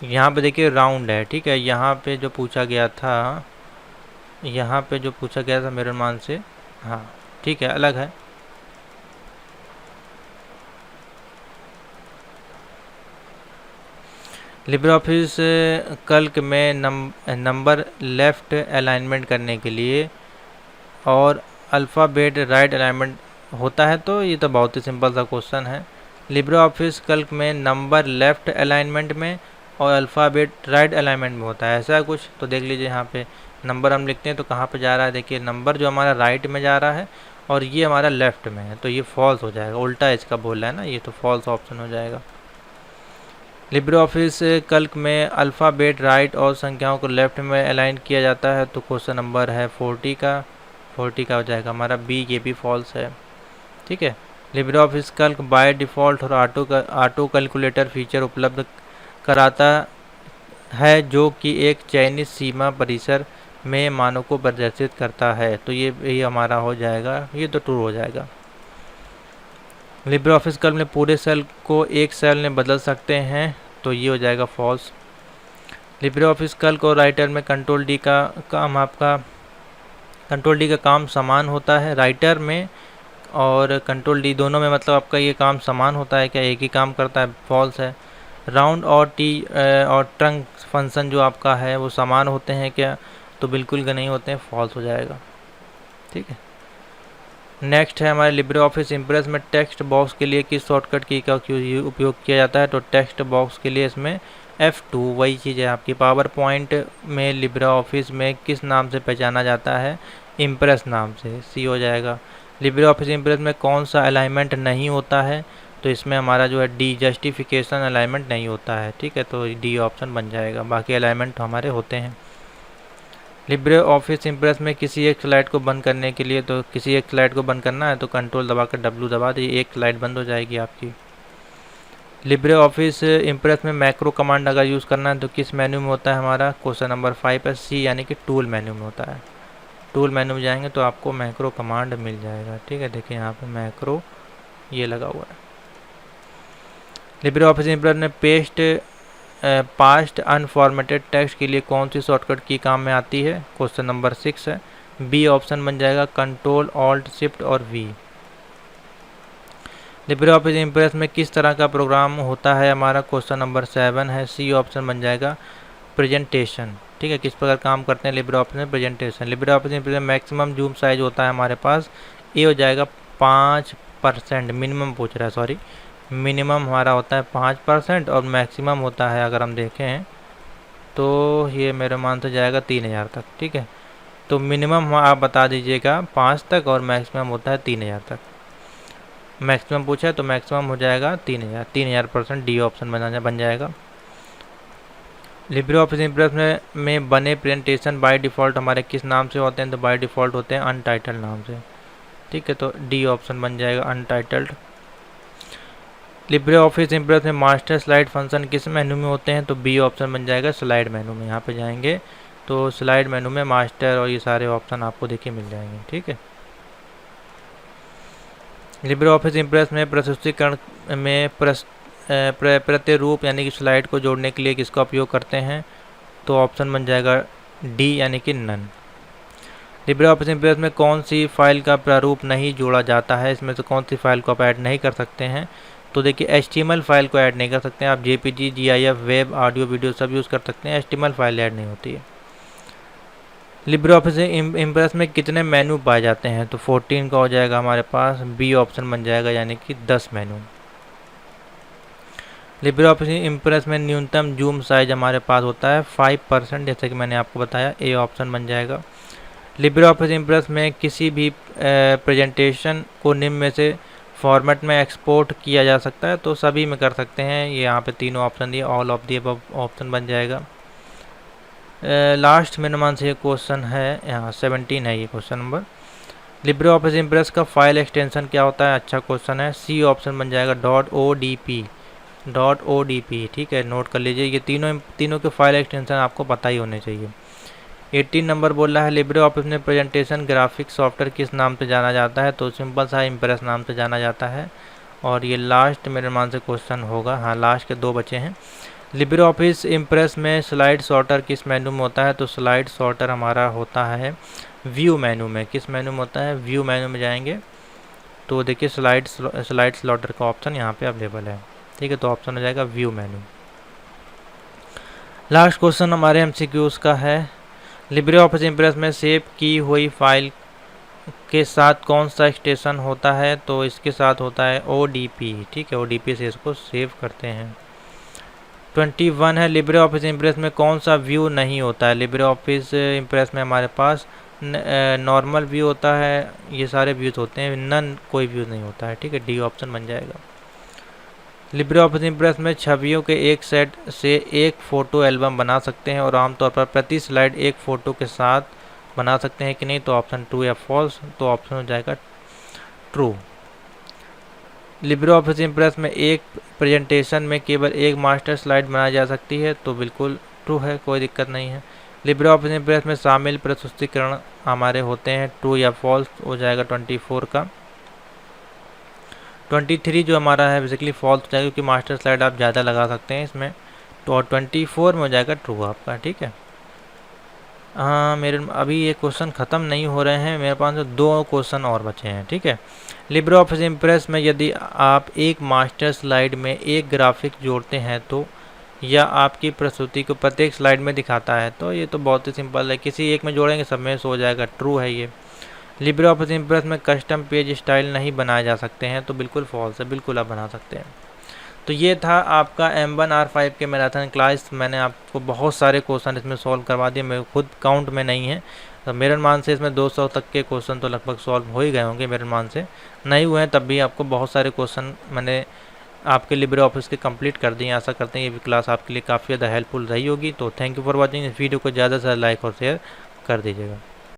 Speaker 1: यहाँ पे देखिए राउंड है, ठीक है, यहाँ पे जो पूछा गया था यहाँ पे जो पूछा गया था मेरे मान से, हाँ ठीक है, अलग है। लिब्रे ऑफिस कैल्क में नंबर लेफ़्ट अलाइनमेंट करने के लिए और अल्फ़ाबेट राइट अलाइनमेंट होता है, तो ये तो बहुत ही सिंपल सा क्वेश्चन है। लिब्रे ऑफिस कैल्क में नंबर लेफ़्ट अलाइनमेंट में और अल्फ़ाबेट राइट अलाइनमेंट में होता है, ऐसा है कुछ। तो देख लीजिए यहाँ पे नंबर हम लिखते हैं तो कहाँ पे जा रहा है, देखिए नंबर जो हमारा राइट में जा रहा है और ये हमारा लेफ़्ट में है, तो ये फॉल्स हो जाएगा, उल्टा इसका बोल रहा है ना, ये तो फॉल्स ऑप्शन हो जाएगा। लिब्रे ऑफिस कैल्क में अल्फ़ाबेट राइट और संख्याओं को लेफ़्ट में अलाइन किया जाता है, तो क्वेश्चन नंबर है 40 का हो जाएगा हमारा बी, ये भी फॉल्स है, ठीक है। Libre Office Calc by default और ऑटो कैलकुलेटर फीचर उपलब्ध कराता है, जो कि एक चयनित सीमा परिसर में मानों को प्रदर्शित करता है, तो ये हमारा हो जाएगा, ये तो ट्रू हो जाएगा। लिब्रे ऑफिस कैल्क में पूरे सेल को एक सेल में बदल सकते हैं, तो ये हो जाएगा फॉल्स। लिब्रे ऑफिस कैल्क और राइटर में कंट्रोल डी का काम समान होता है। राइटर में और कंट्रोल डी दोनों में मतलब आपका ये काम समान होता है क्या, एक ही काम करता है, फॉल्स है। राउंड और और ट्रंक फंक्शन जो आपका है वो समान होते हैं क्या, तो बिल्कुल नहीं होते हैं, फॉल्स हो जाएगा, ठीक है। नेक्स्ट है हमारे लिब्रे ऑफिस इम्प्रेस में टेक्स्ट बॉक्स के लिए किस शॉर्टकट की का उपयोग किया जाता है, तो टेक्स्ट बॉक्स के लिए इसमें F2, वही चीज़ है आपकी पावर पॉइंट में लिब्रे ऑफिस में किस नाम से पहचाना जाता है, इम्प्रेस नाम से, सी हो जाएगा। लिब्रे ऑफिस इम्प्रेस में कौन सा अलाइनमेंट नहीं होता है, तो इसमें हमारा जो है डी, जस्टिफिकेशन अलाइनमेंट नहीं होता है, ठीक है, तो डी ऑप्शन बन जाएगा, बाकी अलाइनमेंट हमारे होते हैं। लिब्रे ऑफिस इम्प्रेस में किसी एक स्लाइड को बंद करने के लिए, तो किसी एक स्लाइड को बंद करना है तो कंट्रोल दबा कर W दबा दीजिए, एक स्लाइड बंद हो जाएगी आपकी। लिब्रे ऑफिस इम्प्रेस में मैक्रो कमांड अगर यूज़ करना है तो किस मेन्यू में होता है हमारा, क्वेश्चन नंबर 5 है, सी यानी कि टूल मेन्यू में होता है। टूल मेन्यू में जाएंगे तो आपको मैक्रो कमांड मिल जाएगा, ठीक है, देखिए यहाँ पे मैक्रो ये लगा हुआ है। लिब्रे ऑफिस इम्प्रेस में पास्ट अनफॉर्मेटेड टेक्स्ट के लिए कौन सी शॉर्टकट की काम में आती है, क्वेश्चन नंबर 6 है, बी ऑप्शन बन जाएगा, कंट्रोल ऑल्ट शिफ्ट और वी। लिब्रे ऑफिस इम्प्रेस में किस तरह का प्रोग्राम होता है हमारा, क्वेश्चन नंबर 7 है, सी ऑप्शन बन जाएगा, प्रेजेंटेशन, ठीक है, किस प्रकार काम करते हैं लिब्रे ऑफिस में, प्रेजेंटेशन। लिब्रे ऑफिस इम्प्रेस में मैक्सिमम जूम साइज होता है हमारे पास, ये हो जाएगा 5%, मिनिमम पूछ रहा है, सॉरी, मिनिमम हमारा होता है 5% और मैक्सिमम होता है अगर हम देखें तो ये मेरे मान से जाएगा 3000 तक, ठीक है। तो मिनिमम आप बता दीजिएगा 5 तक और मैक्सिमम होता है 3000 तक। मैक्सिमम पूछा है तो मैक्सिमम हो जाएगा 3000%, डी ऑप्शन बन जाएगा। लिब्रे ऑफिस इम्प्रेस में बने प्रेजेंटेशन बाय डिफ़ॉल्ट हमारे किस नाम से होते हैं, तो बाय डिफ़ॉल्ट होते हैं अनटाइटल्ड नाम से, ठीक है, तो डी ऑप्शन बन जाएगा अनटाइटल्ड। लिब्रे ऑफिस इम्प्रेस में मास्टर स्लाइड फंक्शन किस मेनू में होते हैं, तो बी ऑप्शन बन जाएगा स्लाइड मेनू में। यहाँ पे जाएंगे तो स्लाइड मेनू में मास्टर और ये सारे ऑप्शन आपको देखिए मिल जाएंगे, ठीक है। लिब्रे ऑफिस इम्प्रेस में प्रस्तुतिकरण में प्रतिरूप यानी कि स्लाइड को जोड़ने के लिए किसका उपयोग करते हैं, तो ऑप्शन बन जाएगा डी यानी कि नन। लिब्रे ऑफिस इम्प्रेस में कौन सी फाइल का प्रारूप नहीं जोड़ा जाता है, इसमें से कौन सी फाइल को आप ऐड नहीं कर सकते हैं, तो देखिए HTML फाइल को ऐड नहीं कर सकते हैं आप, JPG, GIF, web, audio, video सब यूज़ कर सकते हैं, HTML फाइल ऐड नहीं होती है। लिब्रे ऑफिस इम्प्रेस में कितने मेनू पाए जाते हैं, तो 14 का हो जाएगा हमारे पास, बी ऑप्शन बन जाएगा यानी कि 10 मेनू। लिब्रे ऑफिस इम्प्रेस में न्यूनतम जूम साइज हमारे पास होता है 5%, जैसे कि मैंने आपको बताया, ए ऑप्शन बन जाएगा। लिब्रे ऑफिस इम्प्रेस में किसी भी प्रेजेंटेशन को निम्न में से फॉर्मेट में एक्सपोर्ट किया जा सकता है, तो सभी में कर सकते हैं, ये यहाँ पे तीनों ऑप्शन दिए, all of the above option बन जाएगा। लास्ट मेरे मान से ये क्वेश्चन है, यहाँ 17 है ये question number. Libre office impress का फाइल एक्सटेंशन क्या होता है, अच्छा क्वेश्चन है, सी ऑप्शन बन जाएगा, .odp, ठीक है, नोट कर लीजिए, ये तीनों के फाइल एक्सटेंशन आपको पता ही होने चाहिए। 18 नंबर बोल रहा है लिब्रे ऑफिस में प्रेजेंटेशन ग्राफिक्स सॉफ्टवेयर किस नाम से जाना जाता है, तो सिंपल सा इम्प्रेस नाम से जाना जाता है। और ये लास्ट मेरे मान से क्वेश्चन होगा, हाँ लास्ट के 2 बचे हैं। लिब्रे ऑफिस इम्प्रेस में स्लाइड सॉर्टर किस मेनू में होता है? तो स्लाइड सॉर्टर हमारा होता है व्यू मेनू में। किस मेनू में होता है? व्यू मेनू में जाएंगे तो देखिए स्लाइड सॉर्टर का ऑप्शन यहाँ पे अवेलेबल है। ठीक है, तो ऑप्शन हो जाएगा व्यू मेनू। लास्ट क्वेश्चन हमारे एमसीक्यूज का है, लिब्रे ऑफिस इम्प्रेस में सेव की हुई फाइल के साथ कौन सा एक्सटेंशन होता है? तो इसके साथ होता है ODP। ठीक है, ODP से इसको सेव करते हैं। 21 है, लिब्रे ऑफिस इम्प्रेस में कौन सा व्यू नहीं होता है? लिब्रे ऑफिस इम्प्रेस में हमारे पास नॉर्मल व्यू होता है, ये सारे व्यूज होते हैं, नन कोई व्यू नहीं होता है। ठीक है, डी ऑप्शन बन जाएगा। लिब्रे ऑफिस इम्प्रेस में छवियों के एक सेट से एक फ़ोटो एल्बम बना सकते हैं और आमतौर पर प्रति स्लाइड एक फ़ोटो के साथ बना सकते हैं कि नहीं? तो ऑप्शन ट्रू या फॉल्स, तो ऑप्शन हो जाएगा ट्रू। लिब्रे ऑफिस इम्प्रेस में एक प्रेजेंटेशन में केवल एक मास्टर स्लाइड बनाई जा सकती है, तो बिल्कुल ट्रू है, कोई दिक्कत नहीं है। लिब्रे ऑफिस इम्प्रेस में शामिल प्रस्तुतिकरण हमारे होते हैं, ट्रू या फॉल्स हो जाएगा 24 का। 23 जो हमारा है बेसिकली फॉल्स हो जाएगा, क्योंकि मास्टर स्लाइड आप ज़्यादा लगा सकते हैं इसमें, तो और 24 में हो जाएगा ट्रू आपका। ठीक है, हाँ मेरे अभी ये क्वेश्चन ख़त्म नहीं हो रहे हैं, मेरे पास 2 क्वेश्चन और बचे हैं। ठीक है, लिब्रे ऑफिस इम्प्रेस में यदि आप एक मास्टर स्लाइड में एक ग्राफिक जोड़ते हैं तो या आपकी प्रस्तुति को प्रत्येक स्लाइड में दिखाता है? तो ये तो बहुत ही सिंपल है, किसी एक में जोड़ेंगे सब में हो जाएगा, ट्रू है ये। लिब्रे ऑफिस इम्प्रेस में कस्टम पेज स्टाइल नहीं बनाए जा सकते हैं, तो बिल्कुल फॉल्स है, बिल्कुल आप बना सकते हैं। तो ये था आपका M1 R5 के मैराथन क्लास। मैंने आपको बहुत सारे क्वेश्चन इसमें सॉल्व करवा दिए, मेरे खुद काउंट में नहीं है, तो मेरे अनुमान से इसमें 200 तक के क्वेश्चन तो लगभग सॉल्व हो ही गए होंगे। मेरे अनुमान से नहीं हुए हैं तब भी आपको बहुत सारे क्वेश्चन मैंने आपके लिब्रे ऑफिस के कंप्लीट कर दिए। आशा करते हैं ये क्लास आपके लिए काफ़ी ज़्यादा हेल्पफुल रही होगी। तो थैंक यू फॉर वॉचिंग। इस वीडियो को ज़्यादा से ज़्यादा लाइक और शेयर कर दीजिएगा।